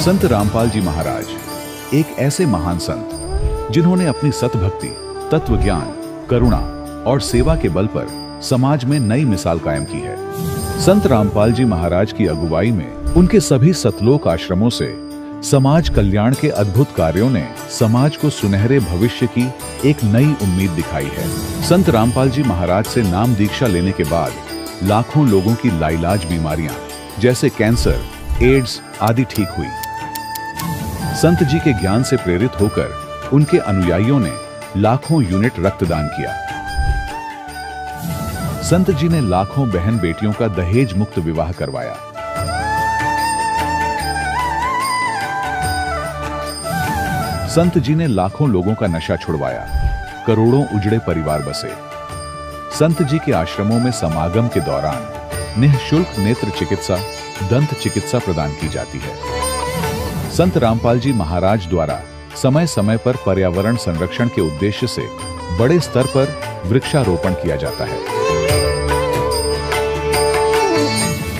संत रामपाल जी महाराज एक ऐसे महान संत जिन्होंने अपनी सतभक्ति, तत्व ज्ञान, करुणा और सेवा के बल पर समाज में नई मिसाल कायम की है। संत रामपाल जी महाराज की अगुवाई में उनके सभी सतलोक आश्रमों से समाज कल्याण के अद्भुत कार्यों ने समाज को सुनहरे भविष्य की एक नई उम्मीद दिखाई है। संत रामपाल जी महाराज से नाम दीक्षा लेने के बाद लाखों लोगों की लाइलाज बीमारियां जैसे कैंसर, एड्स आदि ठीक हुई। संत जी के ज्ञान से प्रेरित होकर उनके अनुयायियों ने लाखों यूनिट रक्तदान किया। संत जी ने लाखों बहन बेटियों का दहेज मुक्त विवाह करवाया। संत जी ने लाखों लोगों का नशा छुड़वाया, करोड़ों उजड़े परिवार बसे। संत जी के आश्रमों में समागम के दौरान निःशुल्क नेत्र चिकित्सा, दंत चिकित्सा प्रदान की जाती है। संत रामपाल जी महाराज द्वारा समय समय पर पर्यावरण संरक्षण के उद्देश्य से बड़े स्तर पर वृक्षारोपण किया जाता है।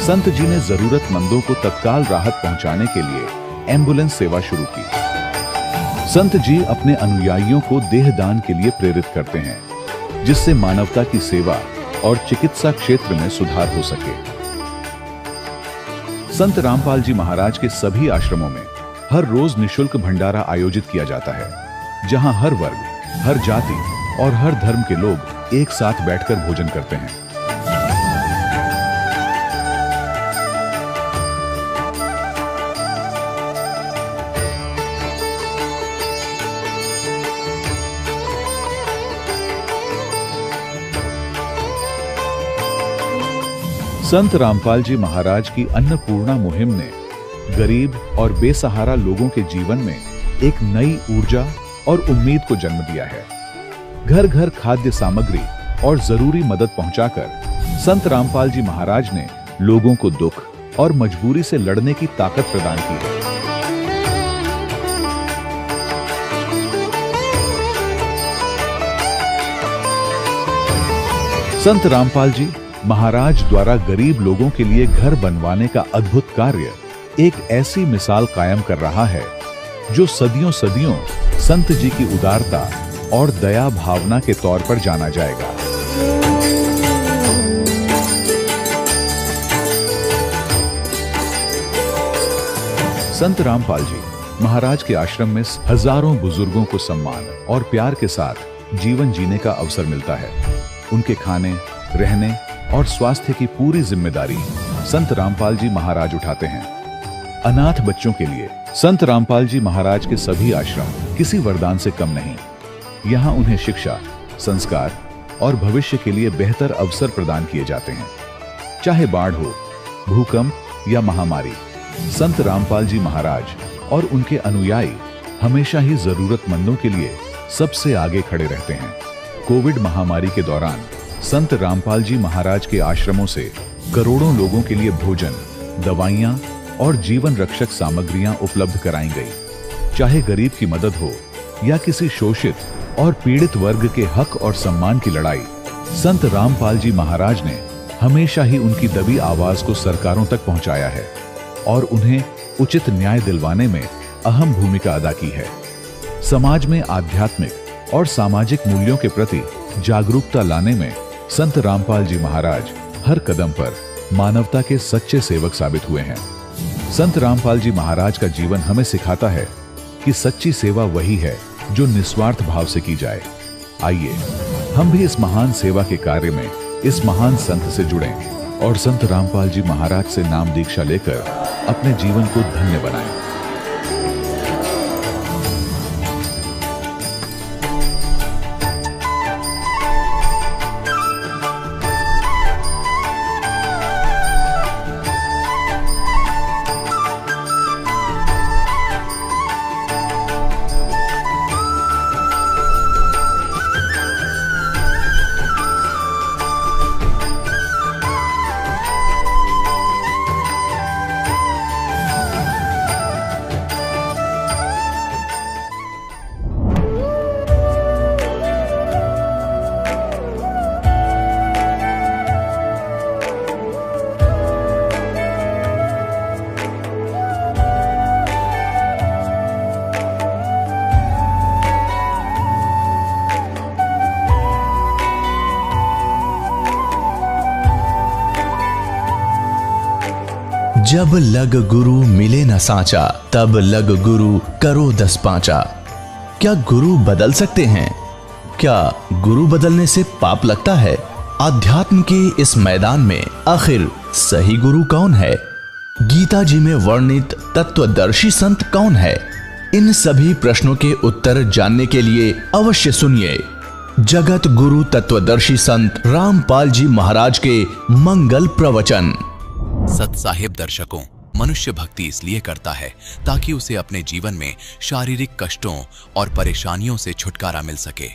संत जी ने जरूरतमंदों को तत्काल राहत पहुंचाने के लिए एम्बुलेंस सेवा शुरू की। संत जी अपने अनुयायियों को देहदान के लिए प्रेरित करते हैं, जिससे मानवता की सेवा और चिकित्सा क्षेत्र में सुधार हो सके। संत रामपाल जी महाराज के सभी आश्रमों में हर रोज निःशुल्क भंडारा आयोजित किया जाता है, जहां हर वर्ग, हर जाति और हर धर्म के लोग एक साथ बैठकर भोजन करते हैं। संत रामपाल जी महाराज की अन्नपूर्णा मुहिम ने गरीब और बेसहारा लोगों के जीवन में एक नई ऊर्जा और उम्मीद को जन्म दिया है। घर घर खाद्य सामग्री और जरूरी मदद पहुंचाकर संत रामपाल जी महाराज ने लोगों को दुख और मजबूरी से लड़ने की ताकत प्रदान की है। संत रामपाल जी महाराज द्वारा गरीब लोगों के लिए घर बनवाने का अद्भुत कार्य एक ऐसी मिसाल कायम कर रहा है जो सदियों सदियों संत जी की उदारता और दया भावना के तौर पर जाना जाएगा। संत रामपाल जी महाराज के आश्रम में हजारों बुजुर्गों को सम्मान और प्यार के साथ जीवन जीने का अवसर मिलता है। उनके खाने, रहने और स्वास्थ्य की पूरी जिम्मेदारी संत रामपाल जी महाराज उठाते हैं। अनाथ बच्चों के लिए संत रामपाल जी महाराज के सभी आश्रम किसी वरदान से कम नहीं। यहाँ उन्हें शिक्षा, संस्कार और भविष्य के लिए बेहतर अवसर प्रदान किए जाते हैं। चाहे बाढ़ हो, भूकंप या महामारी, संत रामपाल जी महाराज और उनके अनुयायी हमेशा ही जरूरतमंदों के लिए सबसे आगे खड़े रहते हैं। कोविड महामारी के दौरान संत रामपाल जी महाराज के आश्रमों से करोड़ों लोगों के लिए भोजन, दवाइयां और जीवन रक्षक सामग्रियां उपलब्ध कराई गई। चाहे गरीब की मदद हो या किसी शोषित और पीड़ित वर्ग के हक और सम्मान की लड़ाई, संत रामपाल जी महाराज ने हमेशा ही उनकी दबी आवाज को सरकारों तक पहुंचाया है और उन्हें उचित न्याय दिलवाने में अहम भूमिका अदा की है। समाज में आध्यात्मिक और सामाजिक मूल्यों के प्रति जागरूकता लाने में संत रामपाल जी महाराज हर कदम पर मानवता के सच्चे सेवक साबित हुए हैं। संत रामपाल जी महाराज का जीवन हमें सिखाता है कि सच्ची सेवा वही है जो निस्वार्थ भाव से की जाए। आइए हम भी इस महान सेवा के कार्य में इस महान संत से जुड़ें और संत रामपाल जी महाराज से नाम दीक्षा लेकर अपने जीवन को धन्य बनाएं। जब लग गुरु मिले न सांचा, तब लग गुरु करो 10 पांचा। क्या गुरु बदल सकते हैं? क्या गुरु बदलने से पाप लगता है? अध्यात्म के इस मैदान में आखिर सही गुरु कौन है? गीता जी में वर्णित तत्वदर्शी संत कौन है? इन सभी प्रश्नों के उत्तर जानने के लिए अवश्य सुनिए जगत गुरु तत्वदर्शी संत रामपाल जी महाराज के मंगल प्रवचन। सत्साहिब दर्शकों, मनुष्य भक्ति इसलिए करता है ताकि उसे अपने जीवन में शारीरिक कष्टों और परेशानियों से छुटकारा मिल सके।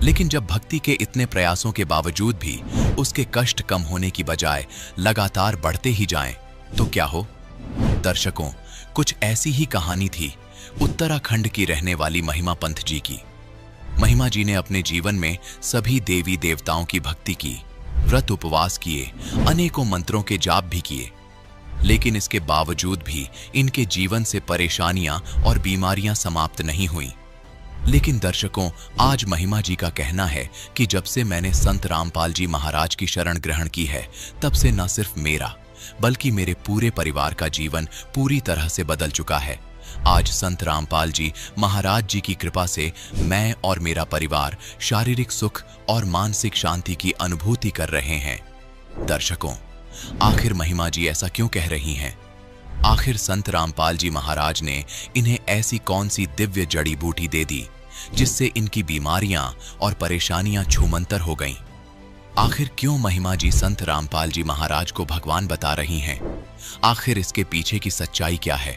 लेकिन जब भक्ति के इतने प्रयासों के बावजूद भी उसके कष्ट कम होने की बजाय लगातार बढ़ते ही जाएं, तो क्या हो? दर्शकों, कुछ ऐसी ही कहानी थी उत्तराखंड की रहने वाली महिमा पंत जी की। महिमा जी ने अपने जीवन में सभी देवी देवताओं की भक्ति की, व्रत उपवास किए, अनेकों मंत्रों के जाप भी किए, लेकिन इसके बावजूद भी इनके जीवन से परेशानियां और बीमारियां समाप्त नहीं हुई। लेकिन दर्शकों, आज महिमा जी का कहना है कि जब से मैंने संत रामपाल जी महाराज की शरण ग्रहण की है, तब से न सिर्फ मेरा बल्कि मेरे पूरे परिवार का जीवन पूरी तरह से बदल चुका है। आज संत रामपाल जी महाराज जी की कृपा से मैं और मेरा परिवार शारीरिक सुख और मानसिक शांति की अनुभूति कर रहे हैं। दर्शकों, आखिर महिमा जी ऐसा क्यों कह रही हैं? आखिर संत रामपाल जी महाराज ने इन्हें ऐसी कौन सी दिव्य जड़ी बूटी दे दी जिससे इनकी बीमारियां और परेशानियां छूमंतर हो गईं? आखिर क्यों महिमा जी संत रामपाल जी महाराज को भगवान बता रही हैं? आखिर इसके पीछे की सच्चाई क्या है?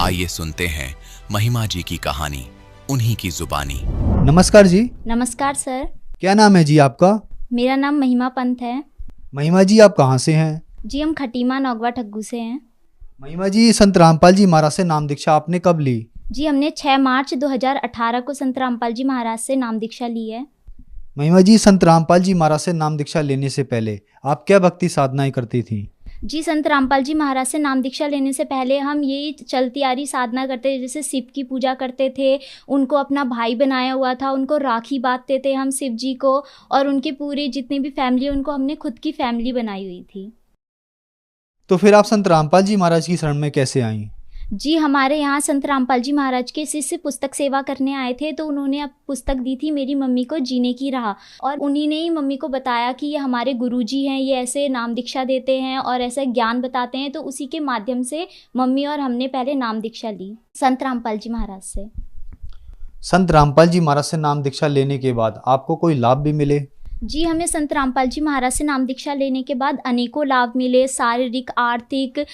आइए सुनते हैं महिमा जी की कहानी, उन्हीं की जुबानी। नमस्कार जी। नमस्कार सर। क्या नाम है जी आपका? मेरा नाम महिमा पंत है। महिमा जी, आप कहाँ से हैं? जी, हम खटीमा नौगवा ठग्गू से हैं। महिमा जी, संत रामपाल जी महाराज से नाम दीक्षा आपने कब ली? जी, हमने 6 मार्च 2018 को संत रामपाल जी महाराज से नाम दीक्षा ली है। महिमा जी, संत रामपाल जी महाराज से नाम दीक्षा लेने से पहले आप क्या भक्ति साधनाएं करती थी? जी, संत रामपाल जी महाराज से नाम दीक्षा लेने से पहले हम यही चलती आ रही साधना करते थे, जैसे शिव की पूजा करते थे, उनको अपना भाई बनाया हुआ था, उनको राखी बांधते थे हम शिव जी को, और उनकी पूरी जितनी भी फैमिली उनको हमने खुद की फैमिली बनाई हुई थी। तो फिर आप संत रामपाल जी महाराज की शरण में कैसे आई? जी, हमारे यहाँ संत रामपाल जी महाराज के शिष्य पुस्तक सेवा करने आए थे, तो उन्होंने अब पुस्तक दी थी मेरी मम्मी को, जीने की राह, और उन्हीं ने ही मम्मी को बताया कि ये हमारे गुरुजी हैं, ये ऐसे नाम दीक्षा देते हैं और ऐसे ज्ञान बताते हैं। तो उसी के माध्यम से मम्मी और हमने पहले नाम दीक्षा ली संत रामपाल जी महाराज से। संत रामपाल जी महाराज से नाम दीक्षा लेने के बाद आपको कोई लाभ भी मिले? जी, हमें संत रामपाल जी महाराज से नाम दीक्षा लेने के बाद अनेकों लाभ मिले, शारीरिक, आर्थिक,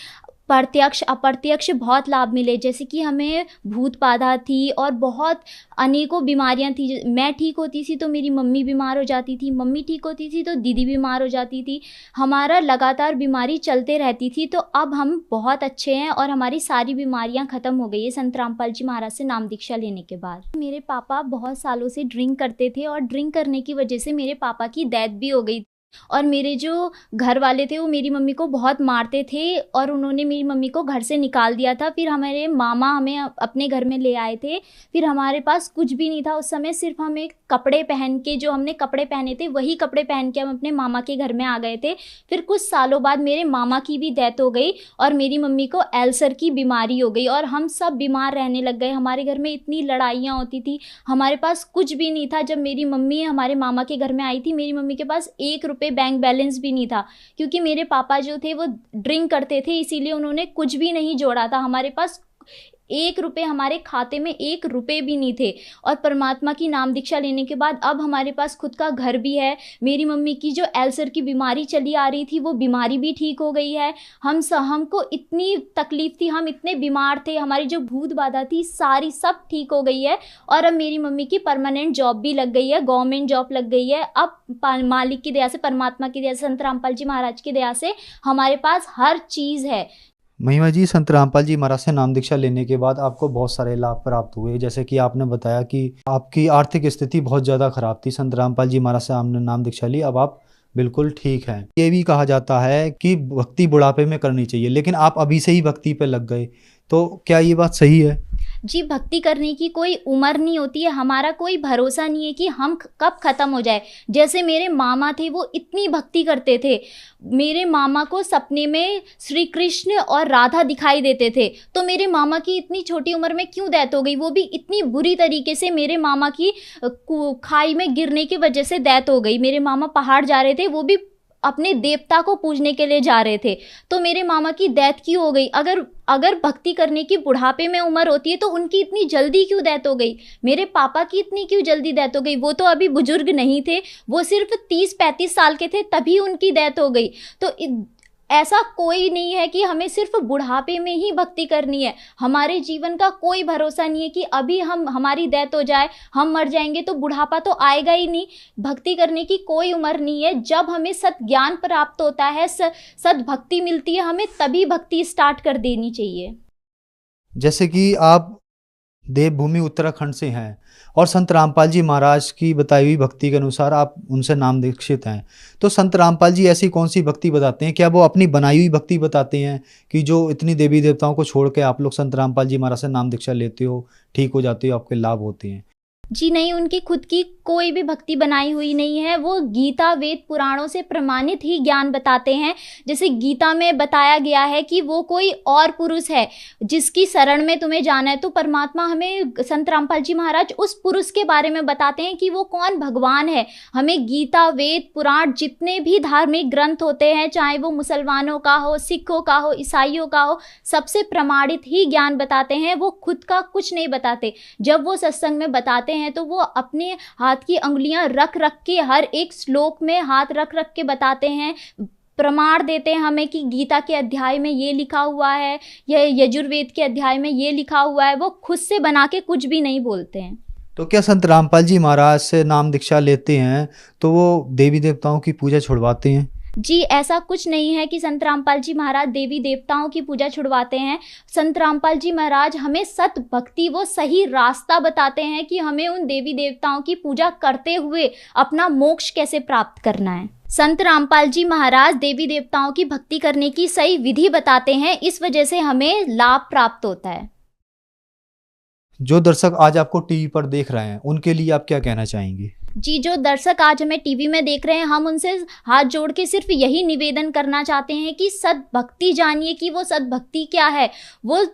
प्रत्यक्ष अप्रत्यक्ष बहुत लाभ मिले। जैसे कि हमें भूत बाधा थी और बहुत अनेकों बीमारियां थी। मैं ठीक होती थी तो मेरी मम्मी बीमार हो जाती थी, मम्मी ठीक होती थी तो दीदी बीमार हो जाती थी। हमारा लगातार बीमारी चलते रहती थी। तो अब हम बहुत अच्छे हैं और हमारी सारी बीमारियां ख़त्म हो गई है संत रामपाल जी महाराज से नाम दीक्षा लेने के बाद। मेरे पापा बहुत सालों से ड्रिंक करते थे और ड्रिंक करने की वजह से मेरे पापा की डेथ भी हो गई। और मेरे जो घर वाले थे वो मेरी मम्मी को बहुत मारते थे और उन्होंने मेरी मम्मी को घर से निकाल दिया था। फिर हमारे मामा हमें अपने घर में ले आए थे। फिर हमारे पास कुछ भी नहीं था उस समय, सिर्फ हम एक कपड़े पहन के, जो हमने कपड़े पहने थे वही कपड़े पहन के हम अपने मामा के घर में आ गए थे। फिर कुछ सालों बाद मेरे मामा की भी डेथ हो गई और मेरी मम्मी को अल्सर की बीमारी हो गई और हम सब बीमार रहने लग गए। हमारे घर में इतनी लड़ाइयाँ होती थी, हमारे पास कुछ भी नहीं था। जब मेरी मम्मी हमारे मामा के घर में आई थी, मेरी मम्मी के पास 1 रुपये बैंक बैलेंस भी नहीं था, क्योंकि मेरे पापा जो थे वो ड्रिंक करते थे, इसीलिए उन्होंने कुछ भी नहीं जोड़ा था। हमारे पास 1 रुपये, हमारे खाते में 1 रुपये भी नहीं थे। और परमात्मा की नाम दीक्षा लेने के बाद अब हमारे पास खुद का घर भी है। मेरी मम्मी की जो अल्सर की बीमारी चली आ रही थी वो बीमारी भी ठीक हो गई है। हमको इतनी तकलीफ थी, हम इतने बीमार थे, हमारी जो भूत बाधा थी सारी सब ठीक हो गई है। और अब मेरी मम्मी की परमानेंट जॉब भी लग गई है, गवर्नमेंट जॉब लग गई है। अब मालिक की दया से, परमात्मा की दया से, संत रामपाल जी महाराज की दया से हमारे पास हर चीज़ है। महिमा जी, संत रामपाल जी महाराज से नाम दीक्षा लेने के बाद आपको बहुत सारे लाभ प्राप्त हुए। जैसे कि आपने बताया कि आपकी आर्थिक स्थिति बहुत ज़्यादा खराब थी, संत रामपाल जी महाराज से आपने नाम दीक्षा ली, अब आप बिल्कुल ठीक हैं। ये भी कहा जाता है कि भक्ति बुढ़ापे में करनी चाहिए, लेकिन आप अभी से ही भक्ति पे लग गए, तो क्या ये बात सही है? जी, भक्ति करने की कोई उम्र नहीं होती है, हमारा कोई भरोसा नहीं है कि हम कब ख़त्म हो जाए। जैसे मेरे मामा थे, वो इतनी भक्ति करते थे, मेरे मामा को सपने में श्री कृष्ण और राधा दिखाई देते थे। तो मेरे मामा की इतनी छोटी उम्र में क्यों डेथ हो गई, वो भी इतनी बुरी तरीके से। मेरे मामा की खाई में गिरने की वजह से डेथ हो गई। मेरे मामा पहाड़ जा रहे थे, वो भी अपने देवता को पूजने के लिए जा रहे थे, तो मेरे मामा की डेथ क्यों हो गई। अगर भक्ति करने की बुढ़ापे में उम्र होती है तो उनकी इतनी जल्दी क्यों डेथ हो गई। मेरे पापा की इतनी क्यों जल्दी डेथ हो गई। वो तो अभी बुजुर्ग नहीं थे, वो सिर्फ 30-35 साल के थे, तभी उनकी डेथ हो गई। तो ऐसा कोई नहीं है कि हमें सिर्फ बुढ़ापे में ही भक्ति करनी है। हमारे जीवन का कोई भरोसा नहीं है कि अभी हमारी डेथ हो जाए, हम मर जाएंगे तो बुढ़ापा तो आएगा ही नहीं। भक्ति करने की कोई उम्र नहीं है। जब हमें सत ज्ञान प्राप्त होता है, सत भक्ति मिलती है हमें, तभी भक्ति स्टार्ट कर देनी चाहिए। जैसे कि आप देवभूमि उत्तराखंड से हैं और संत रामपाल जी महाराज की बताई हुई भक्ति के अनुसार आप उनसे नाम दीक्षित हैं, तो संत रामपाल जी ऐसी कौन सी भक्ति बताते हैं? क्या वो अपनी बनाई हुई भक्ति बताते हैं कि जो इतनी देवी देवताओं को छोड़ के आप लोग संत रामपाल जी महाराज से नाम दीक्षा लेते हो, ठीक हो जाते हो, आपके लाभ होते हैं? जी नहीं, उनकी खुद की कोई भी भक्ति बनाई हुई नहीं है। वो गीता वेद पुराणों से प्रमाणित ही ज्ञान बताते हैं। जैसे गीता में बताया गया है कि वो कोई और पुरुष है जिसकी शरण में तुम्हें जाना है, तो परमात्मा हमें, संत रामपाल जी महाराज उस पुरुष के बारे में बताते हैं कि वो कौन भगवान है। हमें गीता वेद पुराण जितने भी धार्मिक ग्रंथ होते हैं, चाहे वो मुसलमानों का हो, सिखों का हो, ईसाइयों का हो, सबसे प्रमाणित ही ज्ञान बताते हैं। वो खुद का कुछ नहीं बताते। जब वो सत्संग में बताते हैं तो वो अपने हाथ की अंगुलियां रख रख के, हर एक श्लोक में हाथ रख रख के बताते हैं, प्रमाण देते हैं हमें कि गीता के अध्याय में ये लिखा हुआ है, यह यजुर्वेद के अध्याय में ये लिखा हुआ है। वो खुद से बना के कुछ भी नहीं बोलते हैं। तो क्या संत रामपाल जी महाराज से नाम दीक्षा लेते हैं तो वो देवी देवताओं की पूजा छुड़वाते हैं? जी, ऐसा कुछ नहीं है कि संत रामपाल जी महाराज देवी देवताओं की पूजा छुड़वाते हैं। संत रामपाल जी महाराज हमें सत भक्ति, वो सही रास्ता बताते हैं कि हमें उन देवी देवताओं की पूजा करते हुए अपना मोक्ष कैसे प्राप्त करना है। संत रामपाल जी महाराज देवी देवताओं की भक्ति करने की सही विधि बताते हैं, इस वजह से हमें लाभ प्राप्त होता है। जो दर्शक आज आपको टीवी पर देख रहे हैं, उनके लिए आप क्या कहना चाहेंगे? जी, जो दर्शक आज हमें टीवी में देख रहे हैं, हम उनसे हाथ जोड़ के सिर्फ यही निवेदन करना चाहते हैं कि सत भक्ति जानिए कि वो सत भक्ति क्या है, वो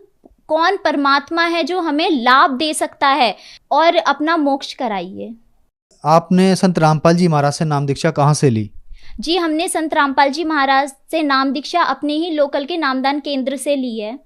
कौन परमात्मा है जो हमें लाभ दे सकता है, और अपना मोक्ष कराइए। आपने संत रामपाल जी महाराज से नाम दीक्षा कहाँ से ली? जी, हमने संत रामपाल जी महाराज से नाम दीक्षा अपने ही लोकल के नामदान केंद्र से ली है।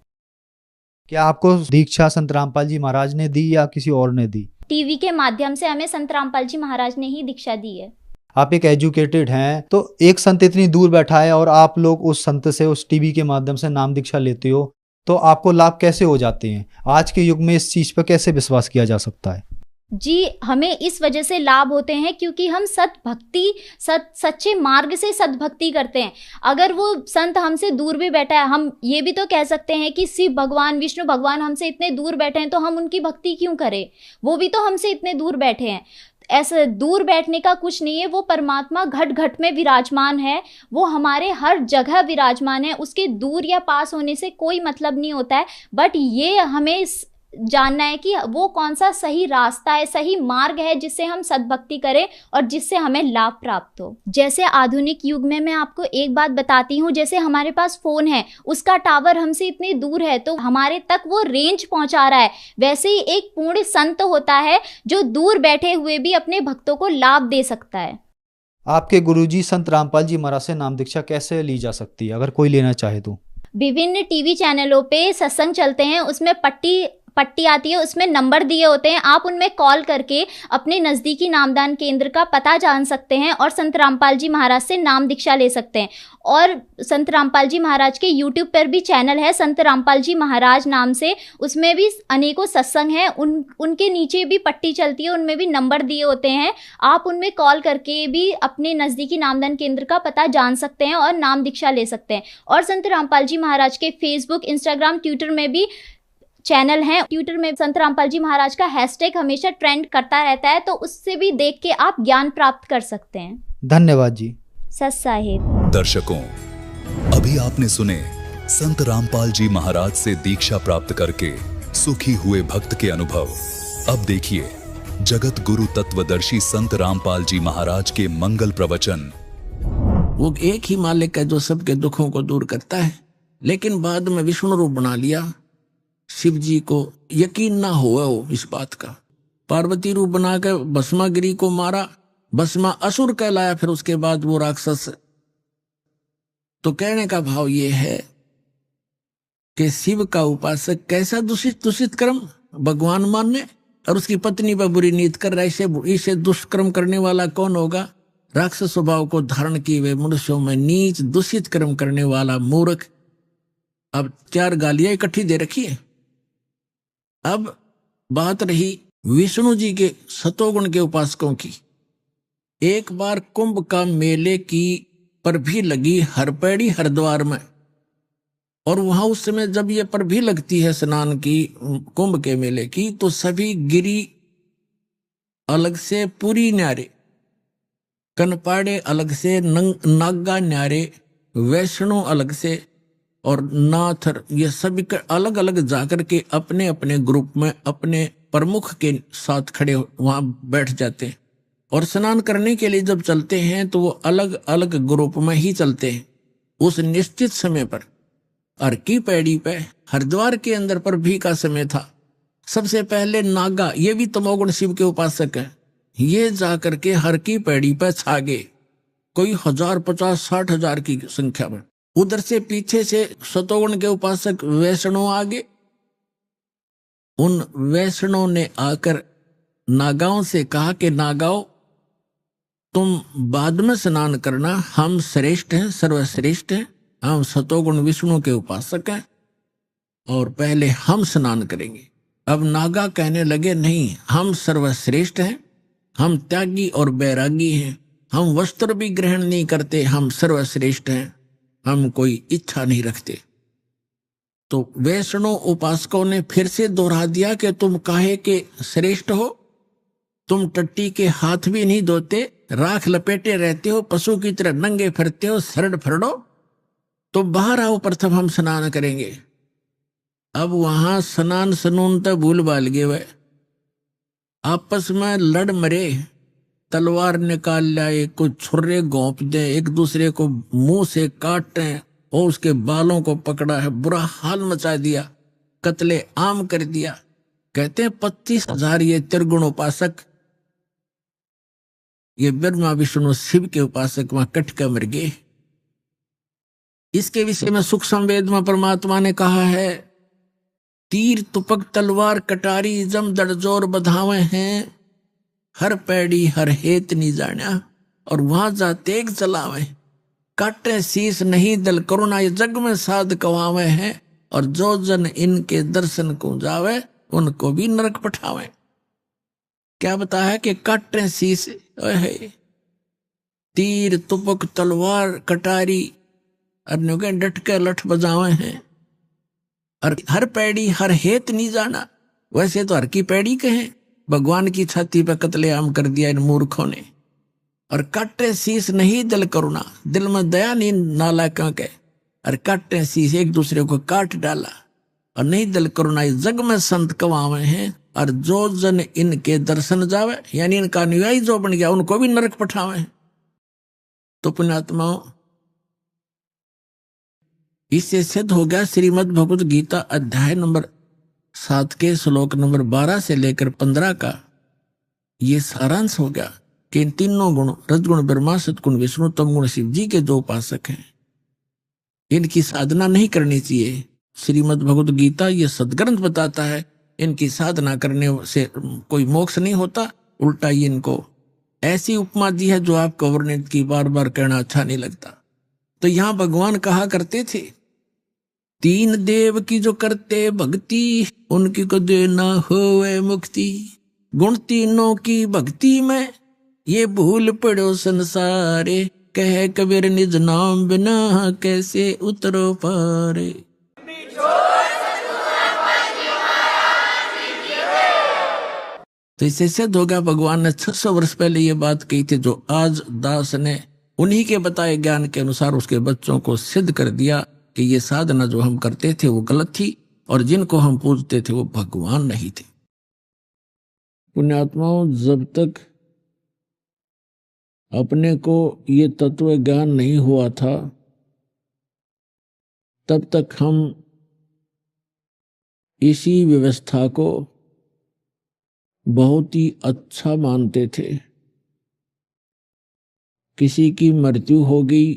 क्या आपको दीक्षा संत रामपाल जी महाराज ने दी या किसी और ने दी? टीवी के माध्यम से हमें संत रामपाल जी महाराज ने ही दीक्षा दी है। आप एक एजुकेटेड हैं, तो एक संत इतनी दूर बैठा है और आप लोग उस संत से, उस टीवी के माध्यम से नाम दीक्षा लेते हो, तो आपको लाभ कैसे हो जाते हैं? आज के युग में इस चीज पर कैसे विश्वास किया जा सकता है? जी, हमें इस वजह से लाभ होते हैं क्योंकि हम सत भक्ति, सच्चे मार्ग से सत भक्ति करते हैं। अगर वो संत हमसे दूर भी बैठा है, हम ये भी तो कह सकते हैं कि शिव भगवान, विष्णु भगवान हमसे इतने दूर बैठे हैं, तो हम उनकी भक्ति क्यों करें? वो भी तो हमसे इतने दूर बैठे हैं। ऐसे दूर बैठने का कुछ नहीं है। वो परमात्मा घट घट में विराजमान है, वो हमारे हर जगह विराजमान है। उसके दूर या पास होने से कोई मतलब नहीं होता है, बट ये हमें जानना है कि वो कौन सा सही रास्ता है, सही मार्ग है जिससे हम सद्भक्ति करें और जिससे हमें लाभ प्राप्त हो। जैसे आधुनिक युग में मैं आपको एक बात बताती हूँ, जैसे हमारे पास फ़ोन है, उसका टावर हमसे इतनी दूर है तो हमारे तक वो रेंज पहुँचा रहा है, वैसे ही एक पूर्ण संत होता है जो दूर बैठे हुए भी अपने भक्तों को लाभ दे सकता है। आपके गुरुजी संत रामपाल जी महाराज से नाम दीक्षा कैसे ली जा सकती है, अगर कोई लेना चाहे तो? विभिन्न टीवी चैनलों पे सत्संग चलते हैं, उसमें पट्टी आती है, उसमें नंबर दिए होते हैं। आप उनमें कॉल करके अपने नज़दीकी नामदान केंद्र का पता जान सकते हैं और संत रामपाल जी महाराज से नाम दीक्षा ले सकते हैं। और संत रामपाल जी महाराज के यूट्यूब पर भी चैनल है संत रामपाल जी महाराज नाम से, उसमें भी अनेकों सत्संग हैं। उनके नीचे भी पट्टी चलती है, उनमें भी नंबर दिए होते हैं। आप उनमें कॉल करके भी अपने नज़दीकी नामदान केंद्र का पता जान सकते हैं और नाम दीक्षा ले सकते हैं। और संत रामपाल जी महाराज के फेसबुक, इंस्टाग्राम, ट्विटर में भी चैनल हैं। ट्विटर में संत रामपाल जी महाराज का हैशटैग हमेशा ट्रेंड करता रहता है, तो उससे भी देख के आप ज्ञान प्राप्त कर सकते हैं। धन्यवाद जी। सत साहिब। दर्शकों, अभी आपने सुने संत रामपाल जी महाराज से दीक्षा प्राप्त करके सुखी हुए भक्त के अनुभव। अब देखिए जगत गुरु तत्वदर्शी संत रामपाल जी महाराज के मंगल प्रवचन। वो एक ही मालिक है जो सबके दुखों को दूर करता है, लेकिन बाद में विष्णु रूप बना लिया। शिव जी को यकीन ना हुआ हो इस बात का, पार्वती रूप बनाकर भस्मागिरी को मारा, भस्मा असुर कहलाया। फिर उसके बाद वो राक्षस। तो कहने का भाव ये है कि शिव का उपासक कैसा दूषित कर्म भगवान मानने और उसकी पत्नी पर बुरी नीत कर रहा है, इसे दुष्कर्म करने वाला कौन होगा? राक्षस स्वभाव को धारण किए हुए मनुष्यों में नीच दूषित कर्म करने वाला मूर्ख। अब 4 गालियां इकट्ठी दे रखी है। अब बात रही विष्णु जी के सतोगुण के उपासकों की। एक बार कुंभ का मेले की पर भी लगी हरपेड़ी हरिद्वार में, और वहां उस समय जब ये पर भी लगती है स्नान की, कुंभ के मेले की, तो सभी गिरी अलग से पूरी न्यारे, कनपाड़े अलग से, नागा न्यारे, वैष्णो अलग से और नाथर, ये सभी अलग अलग जाकर के अपने अपने ग्रुप में अपने प्रमुख के साथ खड़े वहां बैठ जाते हैं। और स्नान करने के लिए जब चलते हैं तो वो अलग अलग ग्रुप में ही चलते हैं उस निश्चित समय पर। हर की पैड़ी पे हरिद्वार के अंदर पर भी का समय था। सबसे पहले नागा, ये भी तमोगुण शिव के उपासक है, ये जाकर के हर की पैड़ी पे छा गए, कोई 1000, 50, 60 हजार की संख्या में। उधर से पीछे से सतोगुण के उपासक वैष्णो आ गए। उन वैष्णो ने आकर नागाओं से कहा कि नागाओं, तुम बाद में स्नान करना, हम श्रेष्ठ हैं, सर्वश्रेष्ठ हैं, हम सतोगुण विष्णु के उपासक हैं और पहले हम स्नान करेंगे। अब नागा कहने लगे, नहीं, हम सर्वश्रेष्ठ हैं, हम त्यागी और बैरागी हैं, हम वस्त्र भी ग्रहण नहीं करते, हम सर्वश्रेष्ठ हैं, हम कोई इच्छा नहीं रखते। तो वैष्णो उपासकों ने फिर से दोहरा दिया कि तुम काहे के श्रेष्ठ हो? तुम टट्टी के हाथ भी नहीं धोते, राख लपेटे रहते हो, पशु की तरह नंगे फिरते हो, सरड फरडो, तो बाहर आओ, प्रथम हम स्नान करेंगे। अब वहां स्नान सनून तक भूल भाल गए, वे आपस में लड़ मरे, तलवार निकाल लाए, कुछ छुर्रे घोंप दे, एक दूसरे को मुंह से काटे और उसके बालों को पकड़ा है, बुरा हाल मचा दिया, कत्ले आम कर दिया। कहते हैं 25,000 ये त्रिगुण उपासक, ये ब्रह्मा विष्णु शिव के उपासक वहां कट कर मर गए। इसके विषय में सुख संवेद में परमात्मा ने कहा है, तीर तुपक तलवार कटारी जम दड़जोर बधावे हैं, हर पैड़ी हर हेत नहीं जाना, और वहां जाते एक जलावे, काटे शीस नहीं दल करुणा, ये जग में साध कवावे हैं, और जो जन इनके दर्शन को जावे उनको भी नरक पठावे। क्या बताया कि काटे शीस, तीर तुपक तलवार कटारी, और डट के लठ बजावे हैं, और हर पैड़ी हर हेत नहीं जाना। वैसे तो हर की पैड़ी कहें, भगवान की छाती पे कत्लेआम कर दिया इन मूर्खों ने। और काटे शीस नहीं दिल करुणा, दिल में दया नहीं नाला के, और काटे शीस एक दूसरे को काट डाला, और नहीं दिल करुणा, जग में संत कवावे हैं, और जो जन इनके दर्शन जावे, यानी इनका अनुयायी जो बन गया उनको भी नरक पठावे। तो पुण्यात्माओं, इससे सिद्ध हो गया श्रीमद् भगवत गीता अध्याय नंबर 7 के श्लोक नंबर 12 से लेकर 15 का ये सारांश हो गया कि इन तीनों गुण, रजगुण ब्रह्मा, सतगुण विष्णु, तमगुण शिव जी के जो उपासक हैं, इनकी साधना नहीं करनी चाहिए। श्रीमद् भगवत गीता ये सदग्रंथ बताता है, इनकी साधना करने से कोई मोक्ष नहीं होता, उल्टा ये इनको ऐसी उपमा दी है जो आपको वर्णन की बार बार कहना अच्छा नहीं लगता। तो यहां भगवान कहा करते थे, 3 देव की जो करते भक्ति, उनकी को देना होवे मुक्ति, गुण तीनों की भक्ति में ये भूल पड़ो संसारे, कह कबीर निज नाम बिना कैसे उतरो पारे। तो इससे सिद्ध हो गया भगवान ने 600 वर्ष पहले ये बात कही थी, जो आज दास ने उन्हीं के बताए ज्ञान के अनुसार उसके बच्चों को सिद्ध कर दिया कि ये साधना जो हम करते थे वो गलत थी, और जिनको हम पूजते थे वो भगवान नहीं थे। पुण्यात्माओं, जब तक अपने को ये तत्व ज्ञान नहीं हुआ था तब तक हम इसी व्यवस्था को बहुत ही अच्छा मानते थे। किसी की मृत्यु हो गई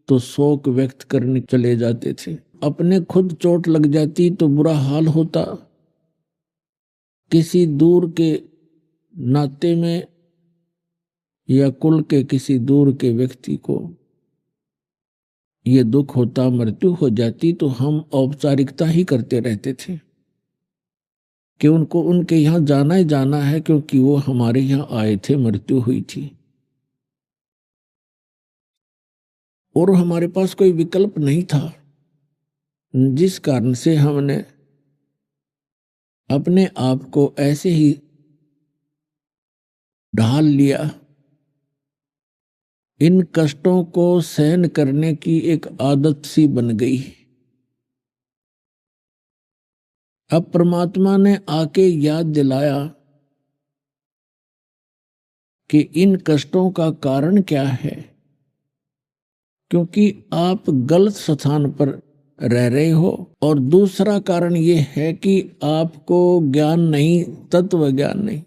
तो शोक व्यक्त करने चले जाते थे। अपने खुद चोट लग जाती तो बुरा हाल होता, किसी दूर के नाते में या कुल के किसी दूर के व्यक्ति को ये दुख होता, मृत्यु हो जाती तो हम औपचारिकता ही करते रहते थे कि उनको उनके यहाँ जाना ही जाना है, क्योंकि वो हमारे यहाँ आए थे, मृत्यु हुई थी और हमारे पास कोई विकल्प नहीं था। जिस कारण से हमने अपने आप को ऐसे ही ढाल लिया। इन कष्टों को सहन करने की एक आदत सी बन गई। अब परमात्मा ने आके याद दिलाया कि इन कष्टों का कारण क्या है, क्योंकि आप गलत स्थान पर रह रहे हो, और दूसरा कारण ये है कि आपको ज्ञान नहीं, तत्व ज्ञान नहीं,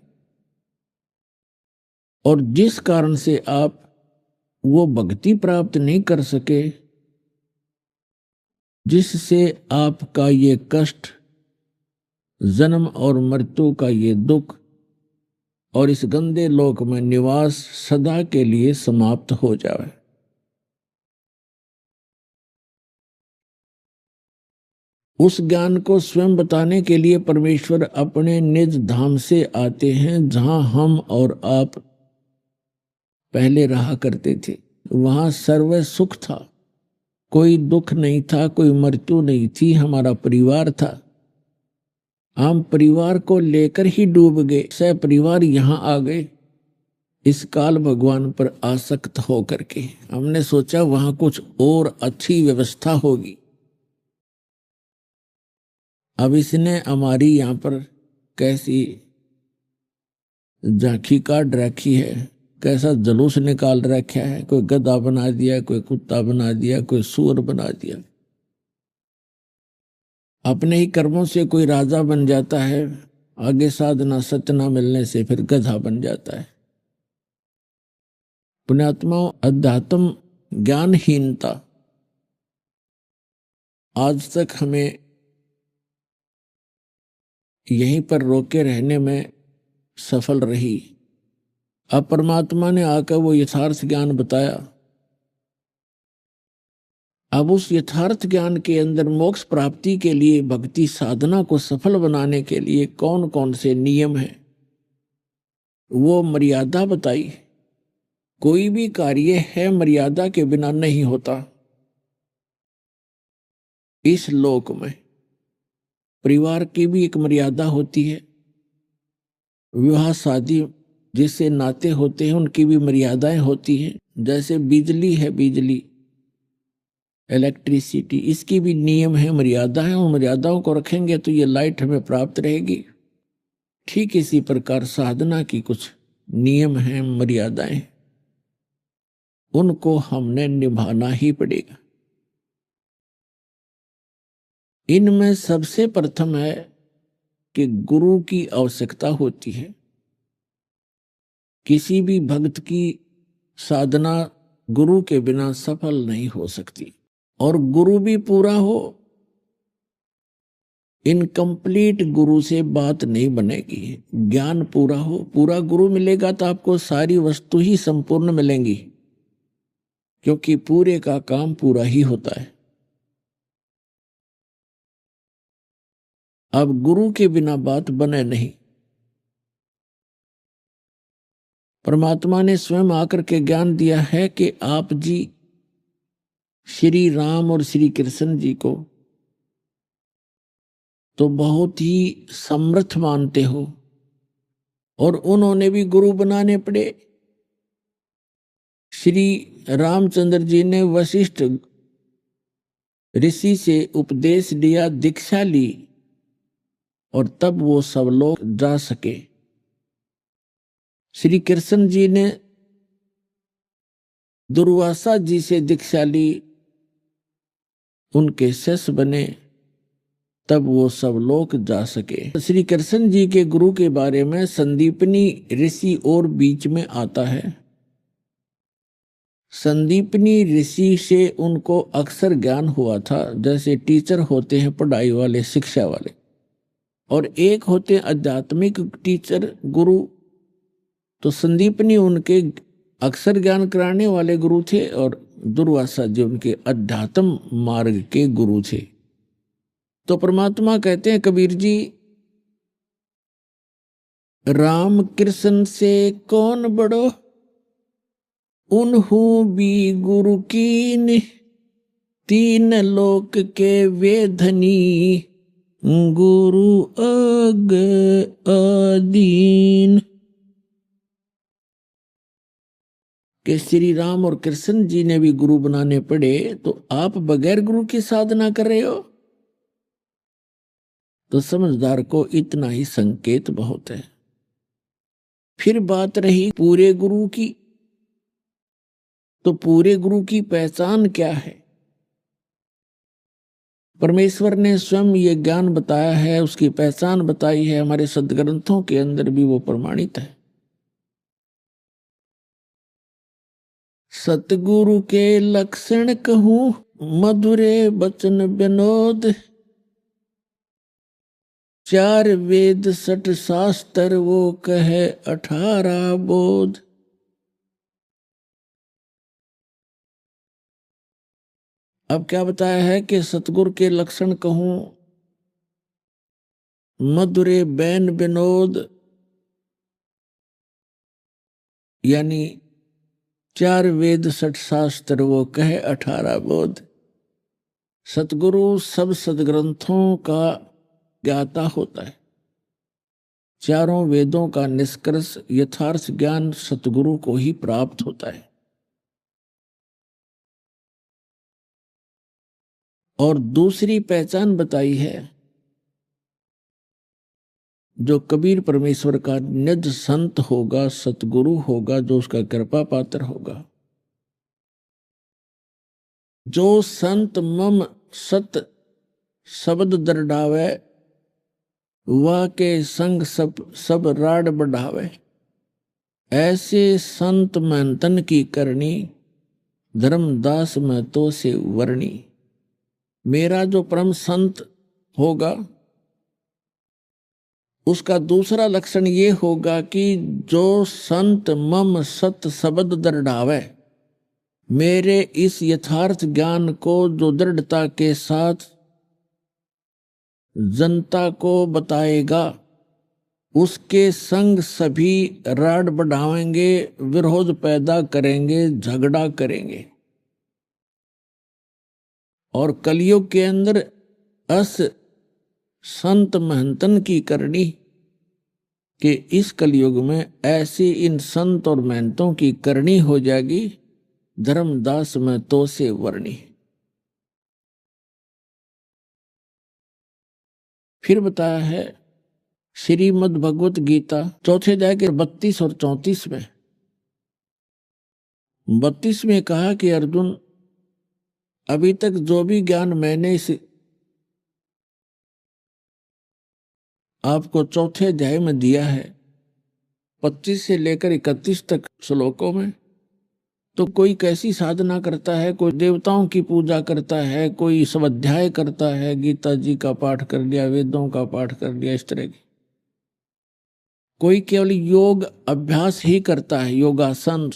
और जिस कारण से आप वो भक्ति प्राप्त नहीं कर सके जिससे आपका ये कष्ट, जन्म और मृत्यु का ये दुख और इस गंदे लोक में निवास सदा के लिए समाप्त हो जाए। उस ज्ञान को स्वयं बताने के लिए परमेश्वर अपने निज धाम से आते हैं, जहां हम और आप पहले रहा करते थे। वहां सर्व सुख था, कोई दुख नहीं था, कोई मृत्यु नहीं थी, हमारा परिवार था। हम परिवार को लेकर ही डूब गए, सह परिवार यहां आ गए इस काल भगवान पर आसक्त होकर के। हमने सोचा वहां कुछ और अच्छी व्यवस्था होगी। अब इसने हमारी यहाँ पर कैसी झांकी काट रखी है, कैसा जुलूस निकाल रखा है। कोई गधा बना दिया, कोई कुत्ता बना दिया, कोई सूअर बना दिया। अपने ही कर्मों से कोई राजा बन जाता है, आगे साधना सत्य न मिलने से फिर गधा बन जाता है। पुण्यात्माओं, अध्यात्म ज्ञानहीनता आज तक हमें यहीं पर रोके रहने में सफल रही। अब परमात्मा ने आकर वो यथार्थ ज्ञान बताया। अब उस यथार्थ ज्ञान के अंदर मोक्ष प्राप्ति के लिए, भक्ति साधना को सफल बनाने के लिए कौन कौन से नियम हैं, वो मर्यादा बताई। कोई भी कार्य है मर्यादा के बिना नहीं होता। इस लोक में परिवार की भी एक मर्यादा होती है, विवाह शादी जिससे नाते होते हैं उनकी भी मर्यादाएं होती हैं। जैसे बिजली है, बिजली इलेक्ट्रिसिटी, इसकी भी नियम है, मर्यादा है। उन मर्यादाओं को रखेंगे तो ये लाइट हमें प्राप्त रहेगी। ठीक इसी प्रकार साधना की कुछ नियम हैं, मर्यादाएं, उनको हमने निभाना ही पड़ेगा। इनमें सबसे प्रथम है कि गुरु की आवश्यकता होती है। किसी भी भक्त की साधना गुरु के बिना सफल नहीं हो सकती, और गुरु भी पूरा हो। इनकम्प्लीट गुरु से बात नहीं बनेगी। ज्ञान पूरा हो, पूरा गुरु मिलेगा तो आपको सारी वस्तु ही संपूर्ण मिलेंगी, क्योंकि पूरे का काम पूरा ही होता है। अब गुरु के बिना बात बने नहीं। परमात्मा ने स्वयं आकर के ज्ञान दिया है कि आप जी श्री राम और श्री कृष्ण जी को तो बहुत ही समर्थ मानते हो, और उन्होंने भी गुरु बनाने पड़े। श्री रामचंद्र जी ने वशिष्ठ ऋषि से उपदेश लिया, दीक्षा ली, और तब वो सब लोग जा सके। श्री कृष्ण जी ने दुर्वासा जी से दीक्षा ली, उनके शिष्य बने, तब वो सब लोग जा सके। श्री कृष्ण जी के गुरु के बारे में संदीपनी ऋषि और बीच में आता है। संदीपनी ऋषि से उनको अक्सर ज्ञान हुआ था, जैसे टीचर होते हैं पढ़ाई वाले, शिक्षा वाले, और एक होते हैं आध्यात्मिक टीचर, गुरु। तो संदीपनी उनके अक्सर ज्ञान कराने वाले गुरु थे और दुर्वासा जी उनके अध्यात्म मार्ग के गुरु थे। तो परमात्मा कहते हैं कबीर जी, राम कृष्ण से कौन बड़ो, उन्हू भी गुरु कीन, तीन लोक के वे धनी, गुरु अग अदीन। कि श्री राम और कृष्ण जी ने भी गुरु बनाने पड़े, तो आप बगैर गुरु की साधना कर रहे हो। तो समझदार को इतना ही संकेत बहुत है। फिर बात रही पूरे गुरु की, तो पूरे गुरु की पहचान क्या है? परमेश्वर ने स्वयं ये ज्ञान बताया है, उसकी पहचान बताई है, हमारे सदग्रंथों के अंदर भी वो प्रमाणित है। सतगुरु के लक्षण कहूं, मधुरे वचन विनोद, चार वेद सठ शास्त्र वो कहे 18 बोध। अब क्या बताया है कि सतगुरु के लक्षण कहूं, मधुरे बैन विनोद, यानी 4 वेद 60 शास्त्र वो कहे 18 बोध। सतगुरु सब सदग्रंथों का ज्ञाता होता है। चारों वेदों का निष्कर्ष यथार्थ ज्ञान सतगुरु को ही प्राप्त होता है। और दूसरी पहचान बताई है, जो कबीर परमेश्वर का निज संत होगा, सतगुरु होगा, जो उसका कृपा पात्र होगा, जो संत मम सत शब्द दरडावे, वाह के संग सब राड बढ़ावे। ऐसे संत महंतन की करनी, धर्मदास में तो से वर्णी। मेरा जो परम संत होगा, उसका दूसरा लक्षण ये होगा कि जो संत मम सत शब्द दृढ़ावे, मेरे इस यथार्थ ज्ञान को जो दृढ़ता के साथ जनता को बताएगा, उसके संग सभी राड बढ़ाएंगे, विरोध पैदा करेंगे, झगड़ा करेंगे। और कलयुग के अंदर अस संत महंतन की करनी, कि इस कलयुग में ऐसी इन संत और महंतों की करनी हो जाएगी, धर्मदास में तो से वर्णी। फिर बताया है श्रीमद् भगवत गीता चौथे अध्याय के 32 और 34 में। 32 में कहा कि अर्जुन, अभी तक जो भी ज्ञान मैंने इस आपको चौथे अध्याय में दिया है, 25 से लेकर 31 तक श्लोकों में, तो कोई कैसी साधना करता है, कोई देवताओं की पूजा करता है, कोई स्वाध्याय करता है, गीता जी का पाठ कर लिया, वेदों का पाठ कर लिया, इस तरह की। कोई केवल योग अभ्यास ही करता है, योगासन।